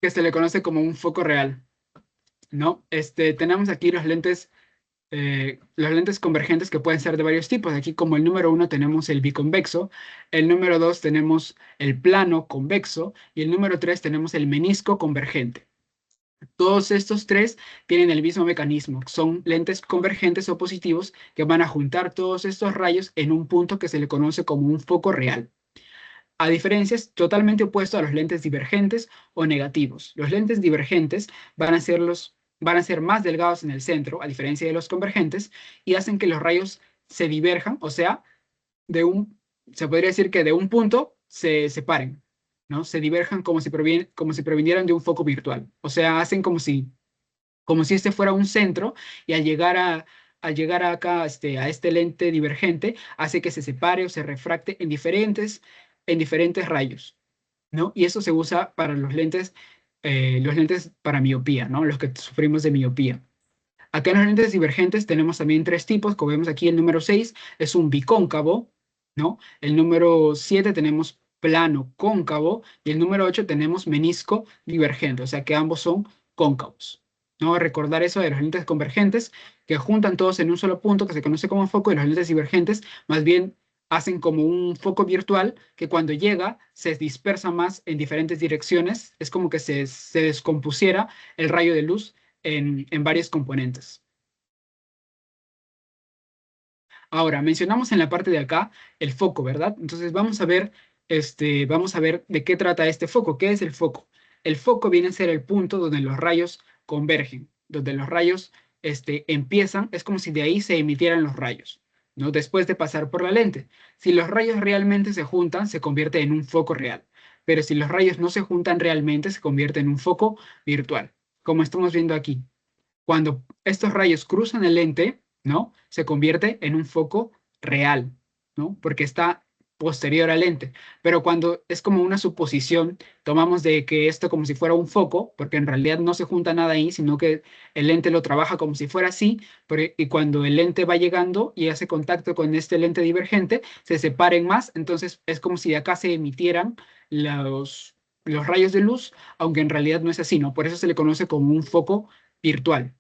que se le conoce como un foco real, ¿no? Tenemos aquí los lentes convergentes que pueden ser de varios tipos. Aquí como el número uno tenemos el biconvexo, el número dos tenemos el plano convexo y el número tres tenemos el menisco convergente. Todos estos tres tienen el mismo mecanismo. Son lentes convergentes o positivos que van a juntar todos estos rayos en un punto que se le conoce como un foco real. A diferencia, es totalmente opuesto a los lentes divergentes o negativos. Los lentes divergentes van a ser más delgados en el centro, a diferencia de los convergentes, y hacen que los rayos se diverjan, o sea, de un, se podría decir que de un punto se separen, ¿no? Se diverjan como si provinieran de un foco virtual. O sea, hacen como si este fuera un centro y al llegar acá a este lente divergente, hace que se separe o se refracte en diferentes rayos, ¿no? Y eso se usa para los lentes para miopía, ¿no? Los que sufrimos de miopía. Acá en los lentes divergentes tenemos también tres tipos. Como vemos aquí, el número 6 es un bicóncavo, ¿no? El número 7 tenemos plano cóncavo y el número 8 tenemos menisco divergente, o sea que ambos son cóncavos. ¿No? Recordar eso de los lentes convergentes, que juntan todos en un solo punto que se conoce como foco, y los lentes divergentes más bien hacen como un foco virtual que cuando llega se dispersa más en diferentes direcciones. Es como que se descompusiera el rayo de luz en varios componentes. Ahora, mencionamos en la parte de acá el foco, ¿verdad? Entonces vamos a ver de qué trata este foco. ¿Qué es el foco? El foco viene a ser el punto donde los rayos convergen, donde los rayos empiezan, es como si de ahí se emitieran los rayos, ¿no? Después de pasar por la lente. Si los rayos realmente se juntan, se convierte en un foco real. Pero si los rayos no se juntan realmente, se convierte en un foco virtual, como estamos viendo aquí. Cuando estos rayos cruzan el lente, ¿no? Se convierte en un foco real, ¿no? Porque está posterior al lente. Pero cuando es como una suposición, tomamos de que esto como si fuera un foco, porque en realidad no se junta nada ahí, sino que el lente lo trabaja como si fuera así, y cuando el lente va llegando y hace contacto con este lente divergente, se separen más, entonces es como si de acá se emitieran los rayos de luz, aunque en realidad no es así, ¿no? Por eso se le conoce como un foco virtual.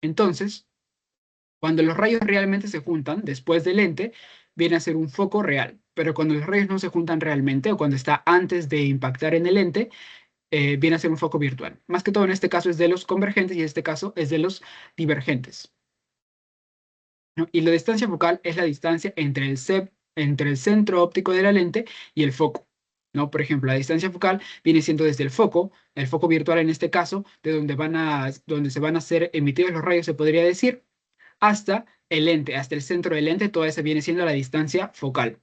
Entonces, cuando los rayos realmente se juntan después del lente, viene a ser un foco real. Pero cuando los rayos no se juntan realmente o cuando está antes de impactar en el lente, viene a ser un foco virtual. Más que todo en este caso es de los convergentes y en este caso es de los divergentes, ¿no? Y la distancia focal es la distancia entre el centro óptico de la lente y el foco, ¿no? Por ejemplo, la distancia focal viene siendo desde el foco virtual en este caso, de donde se van a ser emitidos los rayos, se podría decir, hasta el lente, hasta el centro del lente, toda esa viene siendo la distancia focal.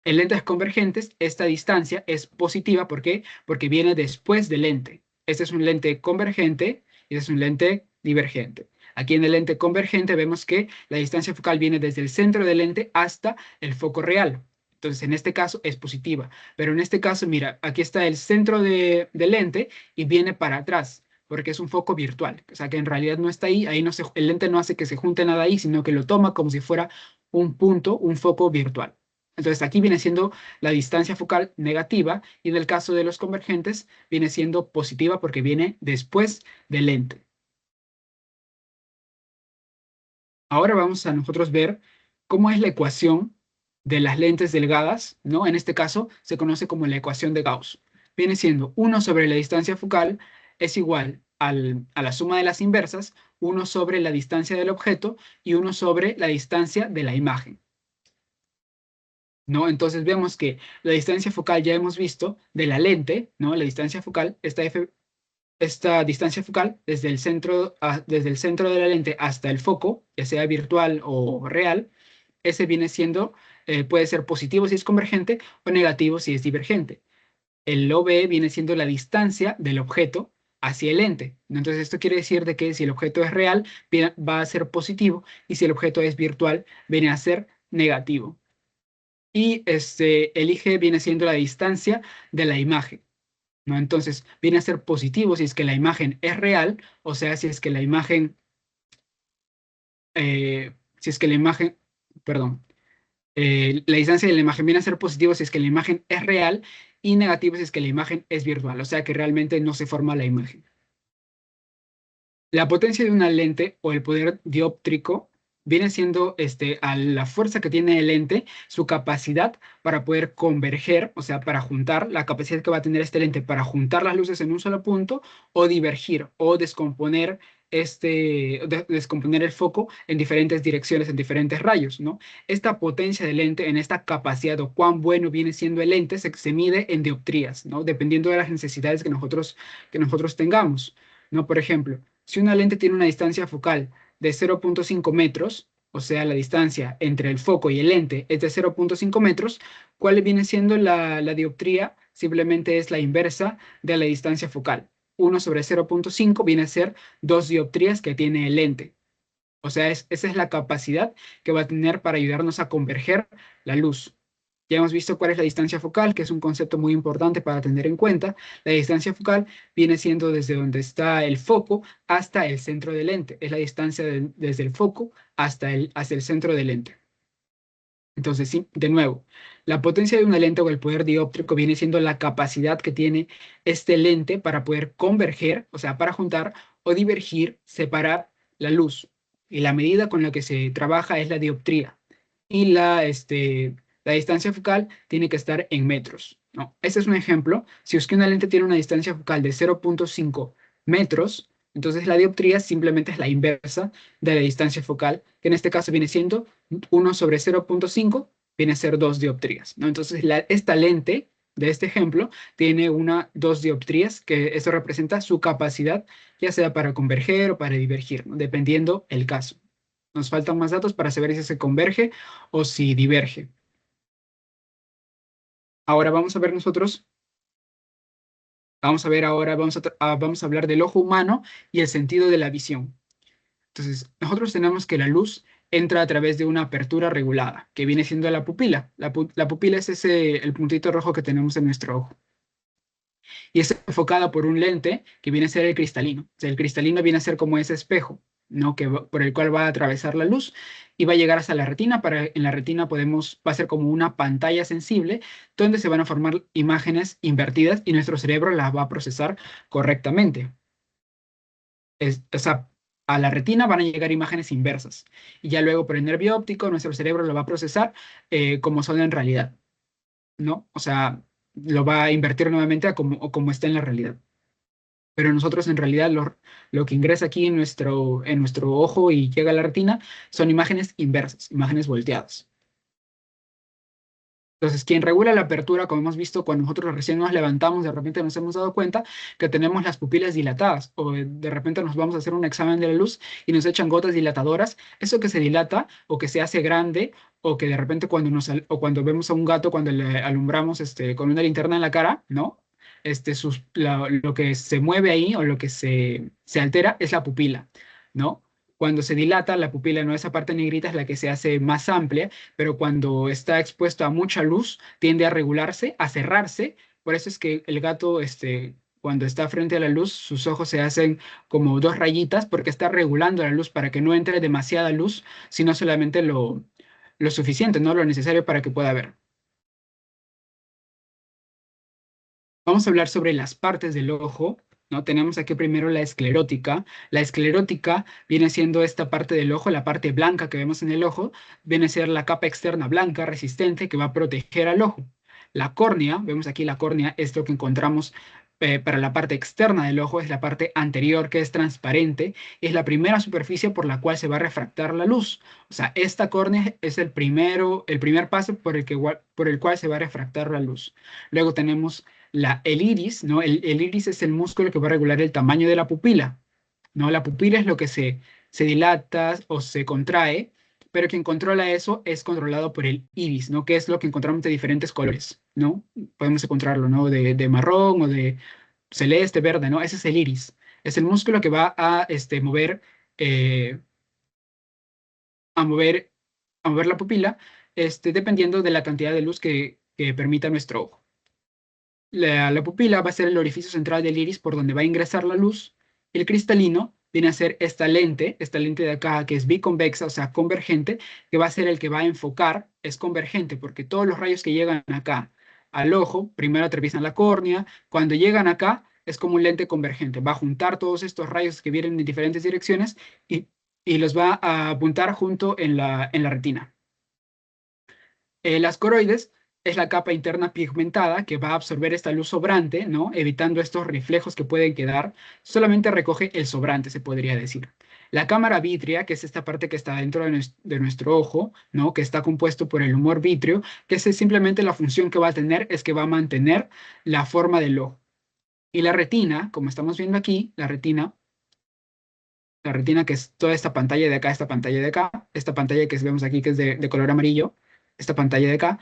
En lentes convergentes, esta distancia es positiva. ¿Por qué? Porque viene después del lente. Este es un lente convergente y este es un lente divergente. Aquí en el lente convergente vemos que la distancia focal viene desde el centro del lente hasta el foco real. Entonces, en este caso es positiva. Pero en este caso, mira, aquí está el centro del lente y viene para atrás, porque es un foco virtual. O sea, que en realidad no está ahí, el lente no hace que se junte nada ahí, sino que lo toma como si fuera un punto, un foco virtual. Entonces aquí viene siendo la distancia focal negativa y en el caso de los convergentes viene siendo positiva porque viene después del lente. Ahora vamos a nosotros ver cómo es la ecuación de las lentes delgadas, ¿no? En este caso se conoce como la ecuación de Gauss. Viene siendo 1 sobre la distancia focal es igual a la suma de las inversas, 1 sobre la distancia del objeto y 1 sobre la distancia de la imagen, ¿no? Entonces vemos que la distancia focal ya hemos visto de la lente, ¿no? La distancia focal, esta distancia focal desde el centro de la lente hasta el foco, ya sea virtual o real, ese viene siendo, puede ser positivo si es convergente o negativo si es divergente. El OB viene siendo la distancia del objeto hacia el lente, ¿no? Entonces esto quiere decir de que si el objeto es real, va a ser positivo y si el objeto es virtual, viene a ser negativo. Y el IG viene siendo la distancia de la imagen, ¿no? Entonces, viene a ser positivo si es que la imagen es real, o sea, si es que la imagen si es que la imagen, perdón, la distancia de la imagen viene a ser positivo si es que la imagen es real y negativo si es que la imagen es virtual, o sea que realmente no se forma la imagen. La potencia de una lente o el poder dióptrico viene siendo a la fuerza que tiene el lente, su capacidad para poder converger, o sea, para juntar, la capacidad que va a tener este lente para juntar las luces en un solo punto o divergir o descomponer descomponer el foco en diferentes direcciones, en diferentes rayos, ¿no? Esta potencia del lente, en esta capacidad o cuán bueno viene siendo el lente, se mide en dioptrías, ¿no? Dependiendo de las necesidades que nosotros tengamos, ¿no? Por ejemplo, si una lente tiene una distancia focal de 0,5 metros, o sea, la distancia entre el foco y el lente es de 0,5 metros, ¿cuál viene siendo la dioptría? Simplemente es la inversa de la distancia focal. 1/0,5 viene a ser 2 dioptrías que tiene el lente. O sea, esa es la capacidad que va a tener para ayudarnos a converger la luz. Ya hemos visto cuál es la distancia focal, que es un concepto muy importante para tener en cuenta. La distancia focal viene siendo desde donde está el foco hasta el centro del lente. Es la distancia desde el foco hasta el centro del lente. Entonces, sí, de nuevo, la potencia de una lente o el poder dióptrico viene siendo la capacidad que tiene este lente para poder converger, o sea, para juntar o divergir, separar la luz. Y la medida con la que se trabaja es la dioptría. Y la distancia focal tiene que estar en metros, ¿no? Este es un ejemplo. Si es que una lente tiene una distancia focal de 0,5 metros, entonces la dioptría simplemente es la inversa de la distancia focal, que en este caso viene siendo 1/0,5 viene a ser 2 dioptrías, ¿no? Entonces, esta lente de este ejemplo tiene 2 dioptrías, que eso representa su capacidad, ya sea para converger o para divergir, ¿no? Dependiendo el caso. Nos faltan más datos para saber si se converge o si diverge. Ahora vamos a ver nosotros, vamos a ver ahora, vamos a hablar del ojo humano y el sentido de la visión. Entonces, nosotros tenemos que la luz entra a través de una apertura regulada, que viene siendo la pupila. La pupila es el puntito rojo que tenemos en nuestro ojo. Y es enfocada por un lente que viene a ser el cristalino. O sea, el cristalino viene a ser como ese espejo, ¿no? Por el cual va a atravesar la luz y va a llegar hasta la retina. En la retina va a ser como una pantalla sensible donde se van a formar imágenes invertidas y nuestro cerebro las va a procesar correctamente. O sea, a la retina van a llegar imágenes inversas y ya luego por el nervio óptico nuestro cerebro lo va a procesar como son en realidad, ¿no? O sea, lo va a invertir nuevamente como está en la realidad. Pero nosotros en realidad lo que ingresa aquí en nuestro ojo y llega a la retina son imágenes inversas, imágenes volteadas. Entonces, quien regula la apertura, como hemos visto cuando nosotros recién nos levantamos, de repente nos hemos dado cuenta que tenemos las pupilas dilatadas, o de repente nos vamos a hacer un examen de la luz y nos echan gotas dilatadoras. Eso que se dilata o que se hace grande, o que de repente o cuando vemos a un gato, cuando le alumbramos con una linterna en la cara, ¿no? Lo que se mueve ahí o lo que se altera es la pupila, ¿no? Cuando se dilata la pupila, no, esa parte negrita es la que se hace más amplia, pero cuando está expuesto a mucha luz, tiende a regularse, a cerrarse. Por eso es que el gato, cuando está frente a la luz, sus ojos se hacen como dos rayitas, porque está regulando la luz para que no entre demasiada luz, sino solamente lo suficiente, ¿no? Lo necesario para que pueda ver. Vamos a hablar sobre las partes del ojo, ¿no? Tenemos aquí primero la esclerótica. La esclerótica viene siendo esta parte del ojo, la parte blanca que vemos en el ojo, viene a ser la capa externa blanca resistente que va a proteger al ojo. La córnea, vemos aquí la córnea, es lo que encontramos para la parte externa del ojo, es la parte anterior que es transparente, es la primera superficie por la cual se va a refractar la luz. O sea, esta córnea es el primer paso por el cual se va a refractar la luz. Luego tenemos el iris, ¿no? El iris es el músculo que va a regular el tamaño de la pupila, ¿no? La pupila es lo que se dilata o se contrae, pero quien controla eso es controlado por el iris, ¿no? Que es lo que encontramos de diferentes colores, ¿no? Podemos encontrarlo, ¿no? De marrón o de celeste, verde, ¿no? Ese es el iris. Es el músculo que va eh, a mover, a mover la pupila, dependiendo de la cantidad de luz que permita nuestro ojo. La pupila va a ser el orificio central del iris por donde va a ingresar la luz. El cristalino viene a ser esta lente de acá que es biconvexa, o sea, convergente, que va a ser el que va a enfocar, es convergente, porque todos los rayos que llegan acá al ojo, primero atraviesan la córnea, cuando llegan acá es como un lente convergente, va a juntar todos estos rayos que vienen en diferentes direcciones y, y los va a apuntar junto en la retina. Las coroides es la capa interna pigmentada que va a absorber esta luz sobrante, ¿no? Evitando estos reflejos que pueden quedar. Solamente recoge el sobrante, se podría decir. La cámara vítrea, que es esta parte que está dentro de nuestro ojo, ¿no? Que está compuesto por el humor vítreo, que es simplemente la función que va a tener es que va a mantener la forma del ojo. Y la retina, como estamos viendo aquí, la retina que es toda esta pantalla de acá, esta pantalla de acá, esta pantalla que vemos aquí que es de color amarillo, esta pantalla de acá,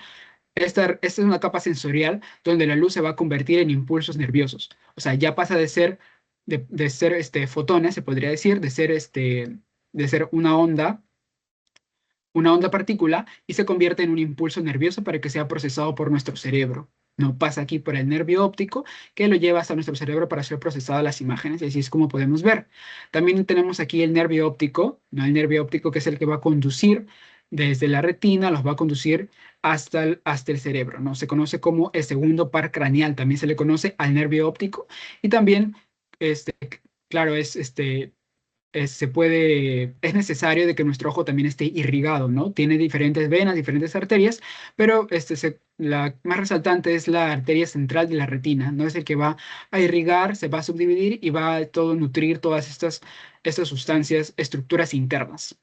esta es una capa sensorial donde la luz se va a convertir en impulsos nerviosos. O sea, ya pasa de ser fotones, se podría decir, de ser una onda partícula, y se convierte en un impulso nervioso para que sea procesado por nuestro cerebro. No pasa aquí por el nervio óptico que lo lleva hasta nuestro cerebro para ser procesadas las imágenes, y así es como podemos ver. También tenemos aquí el nervio óptico, ¿no? El nervio óptico que es el que va a conducir desde la retina, los va a conducir hasta el cerebro, ¿no? Se conoce como el segundo par craneal, también se le conoce al nervio óptico, y también, este, claro, es necesario de que nuestro ojo también esté irrigado, ¿no? Tiene diferentes venas, diferentes arterias, pero la más resaltante es la arteria central de la retina, ¿no? Es el que va a irrigar, se va a subdividir y va a todo nutrir todas estas sustancias, estructuras internas.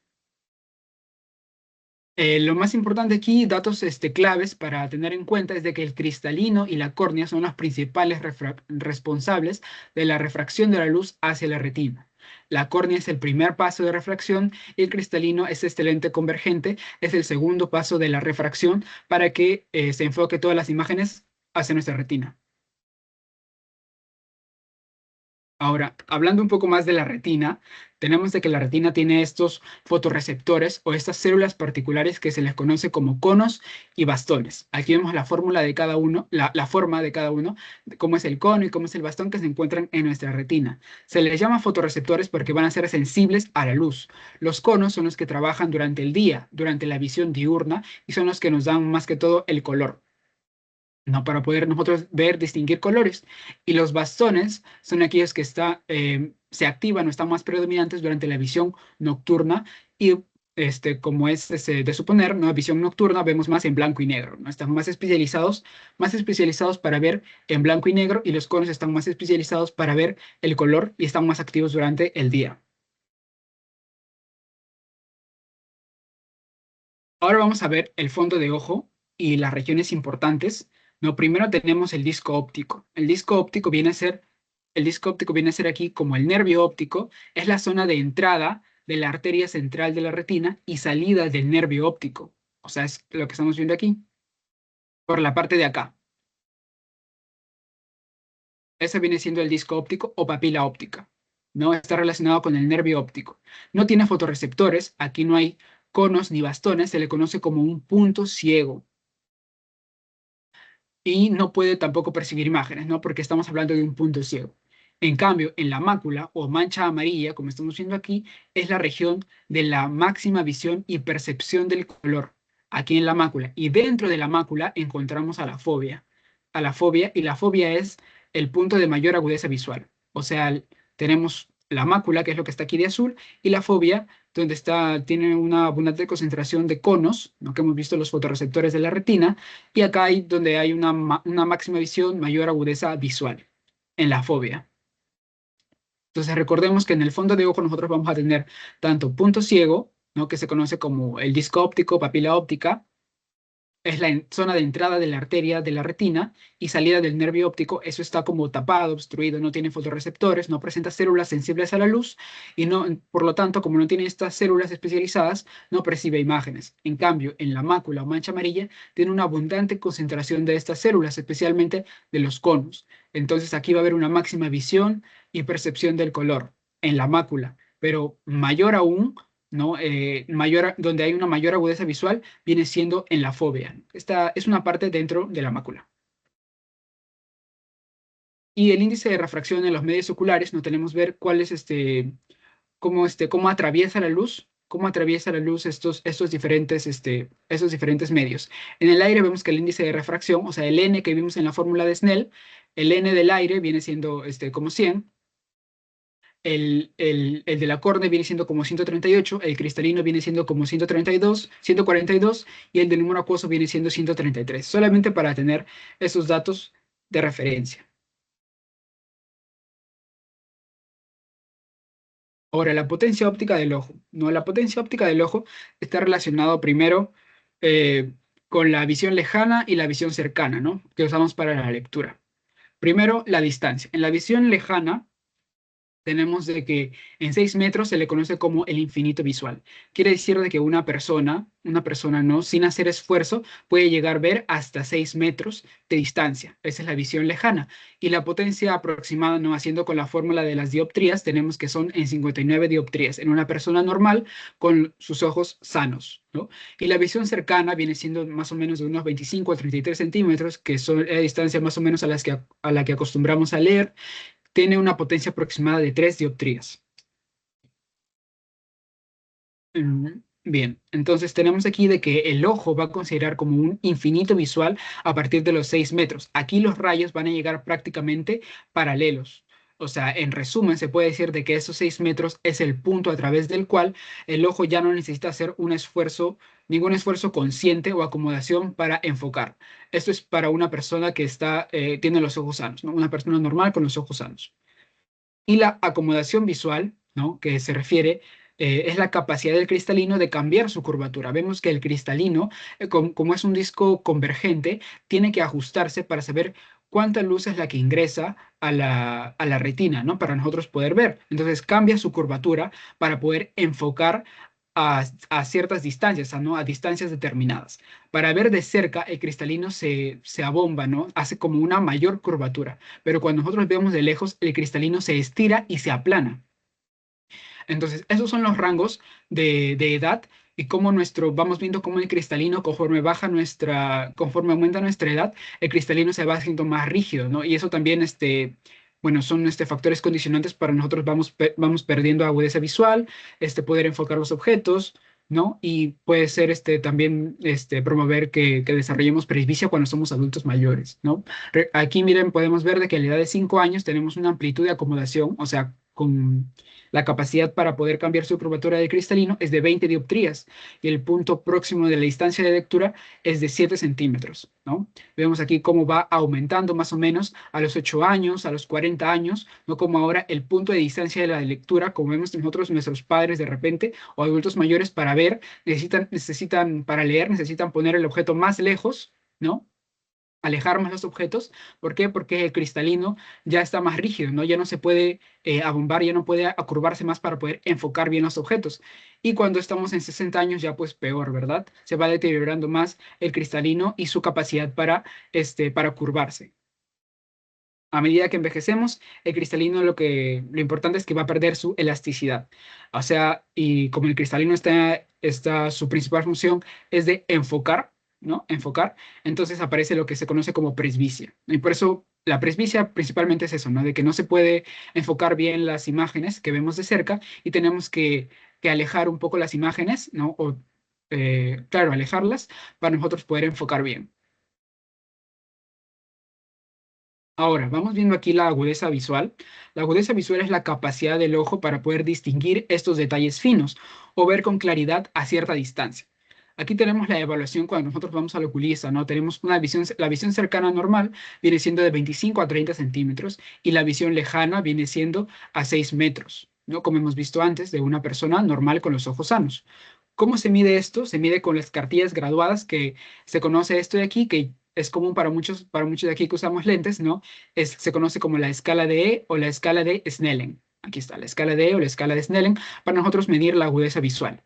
Lo más importante aquí, datos claves para tener en cuenta, es de que el cristalino y la córnea son los principales responsables de la refracción de la luz hacia la retina. La córnea es el primer paso de refracción y el cristalino es este lente convergente, es el segundo paso de la refracción para que se enfoque todas las imágenes hacia nuestra retina. Ahora, hablando un poco más de la retina, tenemos de que la retina tiene estos fotorreceptores o estas células particulares que se les conoce como conos y bastones. Aquí vemos la fórmula de cada uno, la forma de cada uno, de cómo es el cono y cómo es el bastón que se encuentran en nuestra retina. Se les llama fotorreceptores porque van a ser sensibles a la luz. Los conos son los que trabajan durante el día, durante la visión diurna, y son los que nos dan más que todo el color, ¿no? Para poder nosotros ver, distinguir colores. Y los bastones son aquellos que se activan o están más predominantes durante la visión nocturna y como es de suponer, ¿no? Visión nocturna vemos más en blanco y negro, ¿no? Están más especializados para ver en blanco y negro, y los conos están más especializados para ver el color y están más activos durante el día. Ahora vamos a ver el fondo de ojo y las regiones importantes. No, primero tenemos el disco óptico. El disco óptico viene a ser aquí como el nervio óptico, es la zona de entrada de la arteria central de la retina y salida del nervio óptico. O sea, es lo que estamos viendo aquí, por la parte de acá. Ese viene siendo el disco óptico o papila óptica. No está relacionado con el nervio óptico. No tiene fotorreceptores, aquí no hay conos ni bastones, se le conoce como un punto ciego. Y no puede tampoco percibir imágenes, ¿no? Porque estamos hablando de un punto ciego. En cambio, en la mácula o mancha amarilla, como estamos viendo aquí, es la región de la máxima visión y percepción del color, aquí en la mácula. Y dentro de la mácula encontramos y la fobia es el punto de mayor agudeza visual. O sea, tenemos la mácula, que es lo que está aquí de azul, y la fobia, donde tiene una abundante concentración de conos, ¿no? Que hemos visto los fotorreceptores de la retina, y acá hay donde hay una máxima visión, mayor agudeza visual, en la fobia. Entonces recordemos que en el fondo de ojo nosotros vamos a tener tanto punto ciego, ¿no? Que se conoce como el disco óptico, papila óptica, es la zona de entrada de la arteria de la retina, y salida del nervio óptico. Eso está como tapado, obstruido, no tiene fotorreceptores, no presenta células sensibles a la luz, y no, por lo tanto, como no tiene estas células especializadas, no percibe imágenes. En cambio, en la mácula o mancha amarilla tiene una abundante concentración de estas células, especialmente de los conos. Entonces aquí va a haber una máxima visión y percepción del color en la mácula, pero mayor aún, ¿no? Donde hay una mayor agudeza visual viene siendo en la fobia. Esta es una parte dentro de la mácula. Y el índice de refracción en los medios oculares, no tenemos ver cuál es cómo atraviesa la luz, estos diferentes medios. En el aire vemos que el índice de refracción, o sea, el n que vimos en la fórmula de Snell, el n del aire viene siendo como 100. El de la córnea viene siendo como 138, el cristalino viene siendo como 132, 142 y el del número acuoso viene siendo 133, solamente para tener esos datos de referencia. Ahora, la potencia óptica del ojo. No, la potencia óptica del ojo está relacionado primero eh, con la visión lejana y la visión cercana, ¿no? Que usamos para la lectura. Primero, la distancia. En la visión lejana, tenemos de que en 6 metros se le conoce como el infinito visual. Quiere decir de que una persona no, sin hacer esfuerzo, puede llegar a ver hasta 6 metros de distancia. Esa es la visión lejana. Y la potencia aproximada, no haciendo con la fórmula de las dioptrías, tenemos que son en 59 dioptrías en una persona normal con sus ojos sanos, ¿no? Y la visión cercana viene siendo más o menos de unos 25 a 33 centímetros, que son la distancia más o menos a la que acostumbramos a leer, tiene una potencia aproximada de 3 dioptrías. Bien, entonces tenemos aquí de que el ojo va a considerar como un infinito visual a partir de los 6 metros. Aquí los rayos van a llegar prácticamente paralelos. O sea, en resumen, se puede decir de que esos 6 metros es el punto a través del cual el ojo ya no necesita hacer un esfuerzo, ningún esfuerzo consciente o acomodación para enfocar. Esto es para una persona que tiene los ojos sanos, ¿no? Una persona normal con los ojos sanos. Y la acomodación visual, ¿no? Que se refiere, es la capacidad del cristalino de cambiar su curvatura. Vemos que el cristalino, como es un disco convergente, tiene que ajustarse para saber cuánta luz es la que ingresa a la retina, ¿no? Para nosotros poder ver. Entonces cambia su curvatura para poder enfocar a ciertas distancias, ¿no? A distancias determinadas. Para ver de cerca, el cristalino se abomba, ¿no? Hace como una mayor curvatura, pero cuando nosotros vemos de lejos, el cristalino se estira y se aplana. Entonces, esos son los rangos de edad y cómo vamos viendo cómo el cristalino, conforme aumenta nuestra edad, el cristalino se va haciendo más rígido, ¿no? Y eso también, bueno, son factores condicionantes para nosotros vamos perdiendo agudeza visual, poder enfocar los objetos, ¿no? Y puede ser también promover que desarrollemos presbicia cuando somos adultos mayores, ¿no? Aquí, miren, podemos ver de que a la edad de 5 años tenemos una amplitud de acomodación, o sea, con la capacidad para poder cambiar su curvatura de cristalino es de 20 dioptrías y el punto próximo de la distancia de lectura es de 7 centímetros, ¿no? Vemos aquí cómo va aumentando más o menos a los 8 años, a los 40 años, ¿no? Como ahora el punto de distancia de la lectura, como vemos nosotros, nuestros padres de repente, o adultos mayores para ver, para leer, necesitan poner el objeto más lejos, ¿no? Alejar más los objetos. ¿Por qué? Porque el cristalino ya está más rígido, ¿no? Ya no se puede abombar, ya no puede acurvarse más para poder enfocar bien los objetos. Y cuando estamos en 60 años, ya pues peor, ¿verdad? Se va deteriorando más el cristalino y su capacidad para curvarse. A medida que envejecemos, el cristalino lo importante es que va a perder su elasticidad. O sea, y como el cristalino su principal función es de enfocar, ¿no? Enfocar, entonces aparece lo que se conoce como presbicia. Y por eso la presbicia principalmente es eso, ¿no? De que no se puede enfocar bien las imágenes que vemos de cerca y tenemos que alejar un poco las imágenes, ¿no? O, claro, alejarlas para nosotros poder enfocar bien. Ahora, vamos viendo aquí la agudeza visual. La agudeza visual es la capacidad del ojo para poder distinguir estos detalles finos o ver con claridad a cierta distancia. Aquí tenemos la evaluación cuando nosotros vamos al oculista, ¿no? Tenemos la visión cercana normal viene siendo de 25 a 30 centímetros y la visión lejana viene siendo a 6 metros, ¿no? Como hemos visto antes, de una persona normal con los ojos sanos. ¿Cómo se mide esto? Se mide con las cartillas graduadas que se conoce esto de aquí, que es común para muchos de aquí que usamos lentes, ¿no? Se conoce como la escala de E o la escala de Snellen. Aquí está, la escala de E o la escala de Snellen, para nosotros medir la agudeza visual.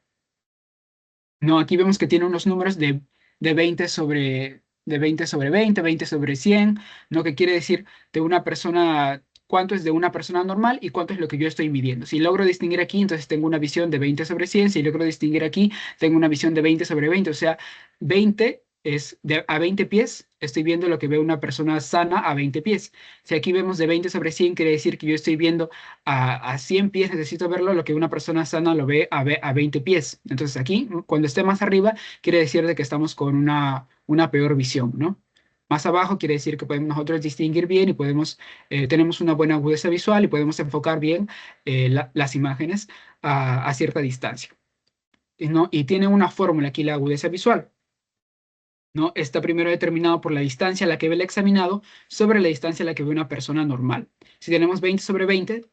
No, aquí vemos que tiene unos números de 20 de 20 sobre 20, 20 sobre 100, ¿no? Que quiere decir de una persona, cuánto es de una persona normal y cuánto es lo que yo estoy midiendo. Si logro distinguir aquí, entonces tengo una visión de 20 sobre 100. Si logro distinguir aquí, tengo una visión de 20 sobre 20. O sea, 20 a 20 pies, estoy viendo lo que ve una persona sana a 20 pies. Si aquí vemos de 20 sobre 100, quiere decir que yo estoy viendo a 100 pies, necesito verlo, lo que una persona sana lo ve a 20 pies. Entonces aquí, cuando esté más arriba, quiere decir de que estamos con una peor visión, ¿no? Más abajo quiere decir que podemos nosotros distinguir bien y tenemos una buena agudeza visual y podemos enfocar bien las imágenes a cierta distancia. ¿No? Y tiene una fórmula aquí la agudeza visual. ¿No? Está primero determinado por la distancia a la que ve el examinado sobre la distancia a la que ve una persona normal. Si tenemos 20 sobre 20,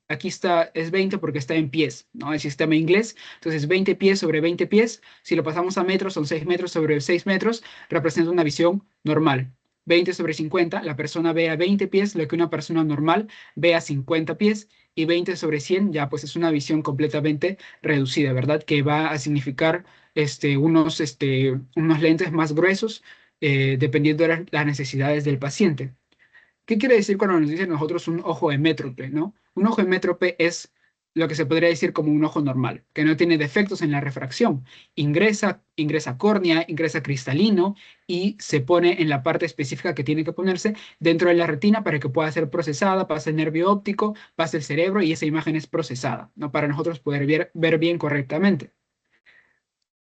aquí es 20 porque está en pies, ¿no? El sistema inglés, entonces 20 pies sobre 20 pies, si lo pasamos a metros, son 6 metros sobre 6 metros, representa una visión normal. 20 sobre 50, la persona ve a 20 pies lo que una persona normal ve a 50 pies, y 20 sobre 100 ya pues es una visión completamente reducida, ¿verdad? Que va a significar unos lentes más gruesos, dependiendo de las necesidades del paciente. ¿Qué quiere decir cuando nos dicen nosotros un ojo hemétrope, ¿no? Un ojo hemétrope es lo que se podría decir como un ojo normal, que no tiene defectos en la refracción. Ingresa córnea, ingresa cristalino y se pone en la parte específica que tiene que ponerse dentro de la retina para que pueda ser procesada, pase el nervio óptico, pase el cerebro y esa imagen es procesada, ¿no? Para nosotros poder ver bien correctamente.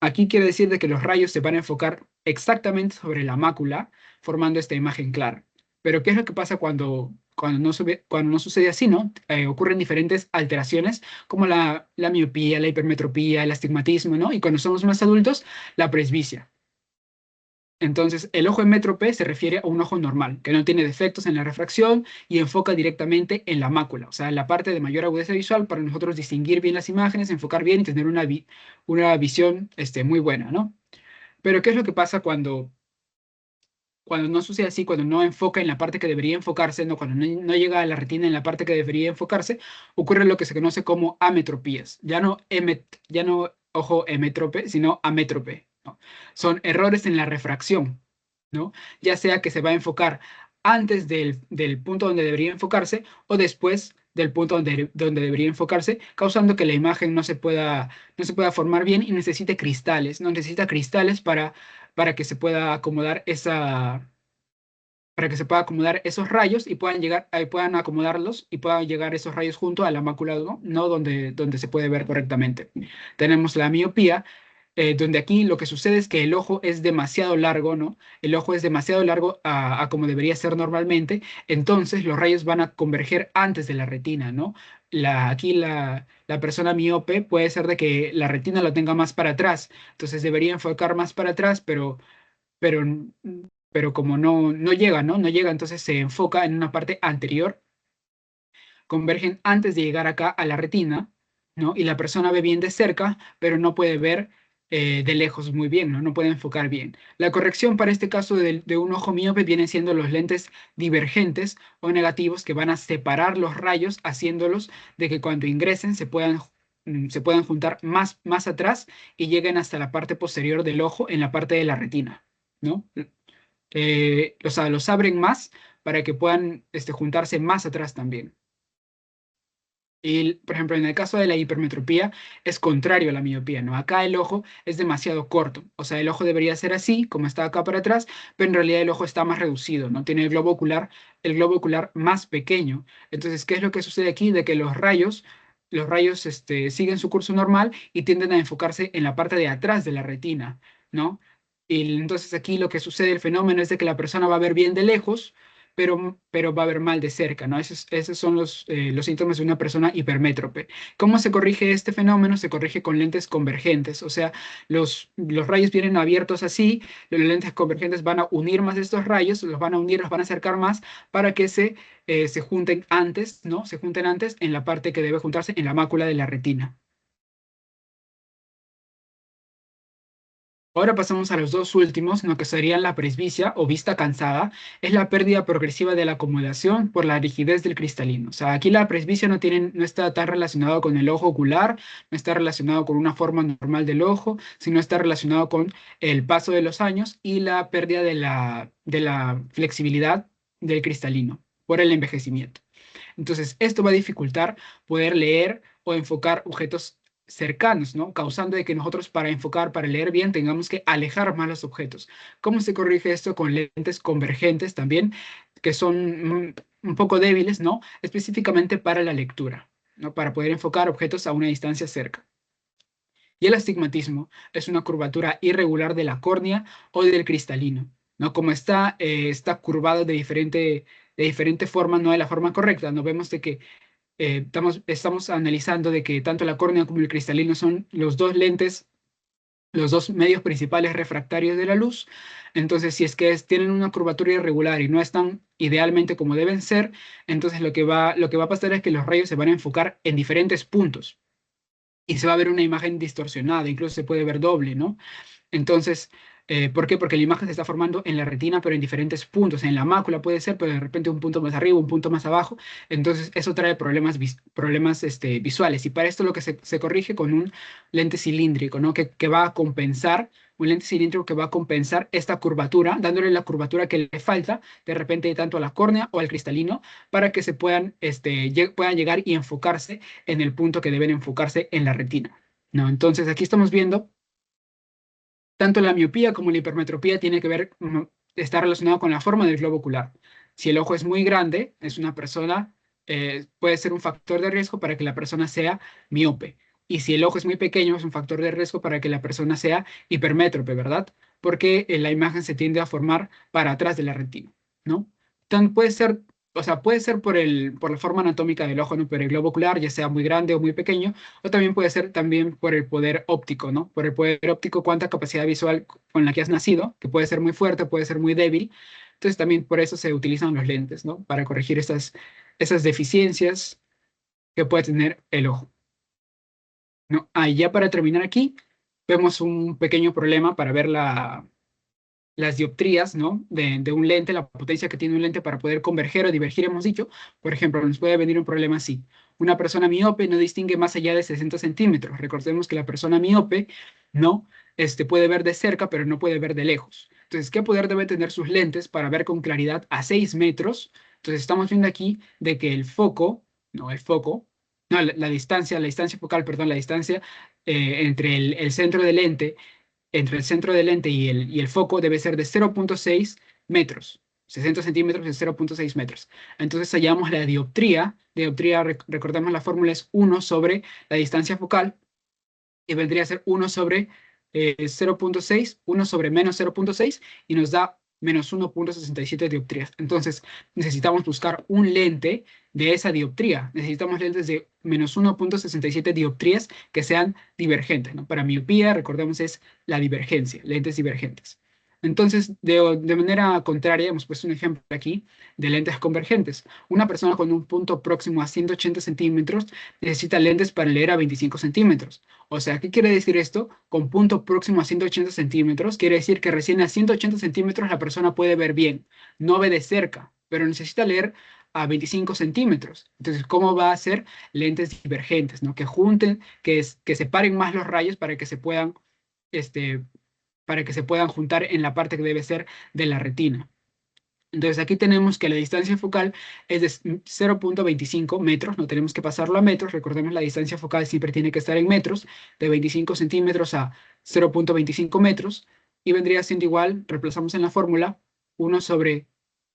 Aquí quiere decir de que los rayos se van a enfocar exactamente sobre la mácula, formando esta imagen clara. Pero ¿qué es lo que pasa cuando no sucede así, ¿no? Ocurren diferentes alteraciones como la miopía, la hipermetropía, el astigmatismo, ¿no? Y cuando somos más adultos, la presbicia. Entonces, el ojo hemétrope se refiere a un ojo normal, que no tiene defectos en la refracción y enfoca directamente en la mácula, o sea, en la parte de mayor agudeza visual para nosotros distinguir bien las imágenes, enfocar bien y tener una visión muy buena, ¿no? Pero ¿qué es lo que pasa cuando no sucede así, cuando no enfoca en la parte que debería enfocarse, ¿no? Cuando no llega a la retina en la parte que debería enfocarse, ocurre lo que se conoce como ametropías. Ya no ojo hemétrope, sino amétrope, ¿no? Son errores en la refracción, ¿no? Ya sea que se va a enfocar antes del punto donde debería enfocarse o después del punto donde debería enfocarse, causando que la imagen no se pueda formar bien y necesite cristales, ¿no? Necesita cristales para que se pueda acomodar para que se pueda acomodar esos rayos y puedan acomodarlos y puedan llegar esos rayos junto a la mácula, ¿no? Donde se puede ver correctamente. Tenemos la miopía, donde aquí lo que sucede es que el ojo es demasiado largo, ¿no? El ojo es demasiado largo a como debería ser normalmente, entonces los rayos van a converger antes de la retina, ¿no? Aquí la persona miope puede ser de que la retina lo tenga más para atrás, entonces debería enfocar más para atrás, pero, pero como no llega, ¿no? No llega, entonces se enfoca en una parte anterior, convergen antes de llegar acá a la retina, ¿no? Y la persona ve bien de cerca, pero no puede ver de lejos muy bien, ¿no? No puede enfocar bien. La corrección para este caso de un ojo miope vienen siendo los lentes divergentes o negativos que van a separar los rayos, haciéndolos de que cuando ingresen se puedan juntar más atrás y lleguen hasta la parte posterior del ojo en la parte de la retina, ¿no? O sea, los abren más para que puedan juntarse más atrás también. Y, por ejemplo, en el caso de la hipermetropía es contrario a la miopía, ¿no? Acá el ojo es demasiado corto, o sea, el ojo debería ser así, como está acá para atrás, pero en realidad el ojo está más reducido, ¿no? Tiene el globo ocular más pequeño. Entonces, ¿qué es lo que sucede aquí? De que los rayos siguen su curso normal y tienden a enfocarse en la parte de atrás de la retina, ¿no? Y entonces aquí lo que sucede, el fenómeno es de que la persona va a ver bien de lejos, pero va a ver mal de cerca, ¿no? Esos son los síntomas de una persona hipermétrope. ¿Cómo se corrige este fenómeno? Se corrige con lentes convergentes, o sea, los rayos vienen abiertos así, los lentes convergentes van a unir más estos rayos, los van a unir, los van a acercar más para que se junten antes, ¿no? Se junten antes en la parte que debe juntarse en la mácula de la retina. Ahora pasamos a los dos últimos, lo que serían la presbicia o vista cansada. Es la pérdida progresiva de la acumulación por la rigidez del cristalino. O sea, aquí la presbicia no está tan relacionado con el ojo ocular, no está relacionado con una forma normal del ojo, sino está relacionado con el paso de los años y la pérdida de la flexibilidad del cristalino por el envejecimiento. Entonces, esto va a dificultar poder leer o enfocar objetos cercanos, ¿no? Causando de que nosotros para enfocar, para leer bien, tengamos que alejar más los objetos. ¿Cómo se corrige esto? Con lentes convergentes también, que son un poco débiles, ¿no? Específicamente para la lectura, ¿no? Para poder enfocar objetos a una distancia cerca. Y el astigmatismo es una curvatura irregular de la córnea o del cristalino, ¿no? Como está curvado de diferente forma, no de la forma correcta, ¿no? Vemos de que estamos analizando de que tanto la córnea como el cristalino son los dos lentes, los dos medios principales refractarios de la luz. Entonces, si es que tienen una curvatura irregular y no están idealmente como deben ser, entonces lo que va a pasar es que los rayos se van a enfocar en diferentes puntos y se va a ver una imagen distorsionada, incluso se puede ver doble, ¿no? Entonces, ¿por qué? Porque la imagen se está formando en la retina, pero en diferentes puntos. En la mácula puede ser, pero de repente un punto más arriba, un punto más abajo. Entonces, eso trae problemas visuales. Y para esto lo que se corrige con un lente cilíndrico, ¿no? Que va a compensar, un lente cilíndrico que va a compensar esta curvatura, dándole la curvatura que le falta, de repente tanto a la córnea o al cristalino, para que se puedan llegar y enfocarse en el punto que deben enfocarse en la retina, ¿no? Entonces, aquí estamos viendo tanto la miopía como la hipermetropía tiene que ver, está relacionado con la forma del globo ocular. Si el ojo es muy grande, es una persona, puede ser un factor de riesgo para que la persona sea miope. Y si el ojo es muy pequeño, es un factor de riesgo para que la persona sea hipermétrope, ¿verdad? Porque la imagen se tiende a formar para atrás de la retina, ¿no? Puede ser, o sea, puede ser por la forma anatómica del ojo, ¿no? Por el globo ocular, ya sea muy grande o muy pequeño, o también puede ser también por el poder óptico, ¿no? Por el poder óptico, cuánta capacidad visual con la que has nacido, que puede ser muy fuerte, puede ser muy débil. Entonces también por eso se utilizan los lentes, ¿no? Para corregir esas deficiencias que puede tener el ojo, ¿no? Ah, y ya para terminar aquí, vemos un pequeño problema para ver las dioptrías, ¿no? De un lente, la potencia que tiene un lente para poder converger o divergir, hemos dicho. Por ejemplo, nos puede venir un problema así. Una persona miope no distingue más allá de 60 centímetros. Recordemos que la persona miope no puede ver de cerca, pero no puede ver de lejos. Entonces, ¿qué poder debe tener sus lentes para ver con claridad a 6 metros? Entonces, estamos viendo aquí de que el foco, no, la distancia focal, perdón, la distancia entre el centro del lente entre el centro del lente y el foco debe ser de 0,6 metros. 60 centímetros de 0,6 metros. Entonces hallamos la dioptría. Dioptría, recordemos la fórmula es 1 sobre la distancia focal y vendría a ser 1 sobre 0,6, 1 sobre menos 0,6 y nos da menos 1,67 dioptrías. Entonces necesitamos buscar un lente de esa dioptría. Necesitamos lentes de menos 1,67 dioptrías que sean divergentes, ¿no? Para miopía, recordemos, es la divergencia, lentes divergentes. Entonces, de manera contraria, hemos puesto un ejemplo aquí de lentes convergentes. Una persona con un punto próximo a 180 centímetros necesita lentes para leer a 25 centímetros. O sea, ¿qué quiere decir esto? Con punto próximo a 180 centímetros, quiere decir que recién a 180 centímetros la persona puede ver bien, no ve de cerca, pero necesita leer a 25 centímetros. Entonces, ¿cómo va a hacer lentes divergentes, ¿no? Que junten, que separen más los rayos este, para que se puedan juntar en la parte que debe ser de la retina. Entonces aquí tenemos que la distancia focal es de 0,25 metros, no tenemos que pasarlo a metros, recordemos la distancia focal siempre tiene que estar en metros, de 25 centímetros a 0,25 metros, y vendría siendo igual, reemplazamos en la fórmula, 1 sobre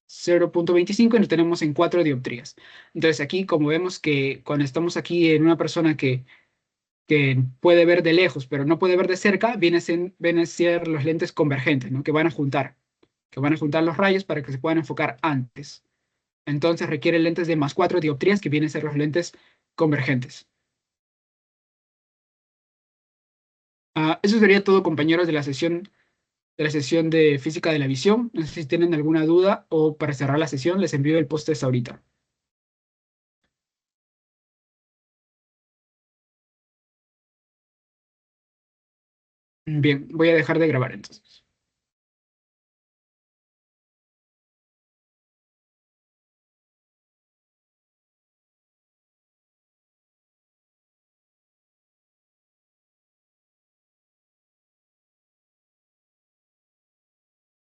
0,25 y lo tenemos en 4 dioptrías. Entonces aquí, como vemos que cuando estamos aquí en una persona que puede ver de lejos, pero no puede ver de cerca, vienen a ser los lentes convergentes, ¿no? Que van a juntar los rayos para que se puedan enfocar antes. Entonces requiere lentes de más 4 dioptrías, que vienen a ser los lentes convergentes. Eso sería todo, compañeros, de la sesión de física de la visión. No sé si tienen alguna duda o para cerrar la sesión les envío el post ahorita. Bien, voy a dejar de grabar entonces.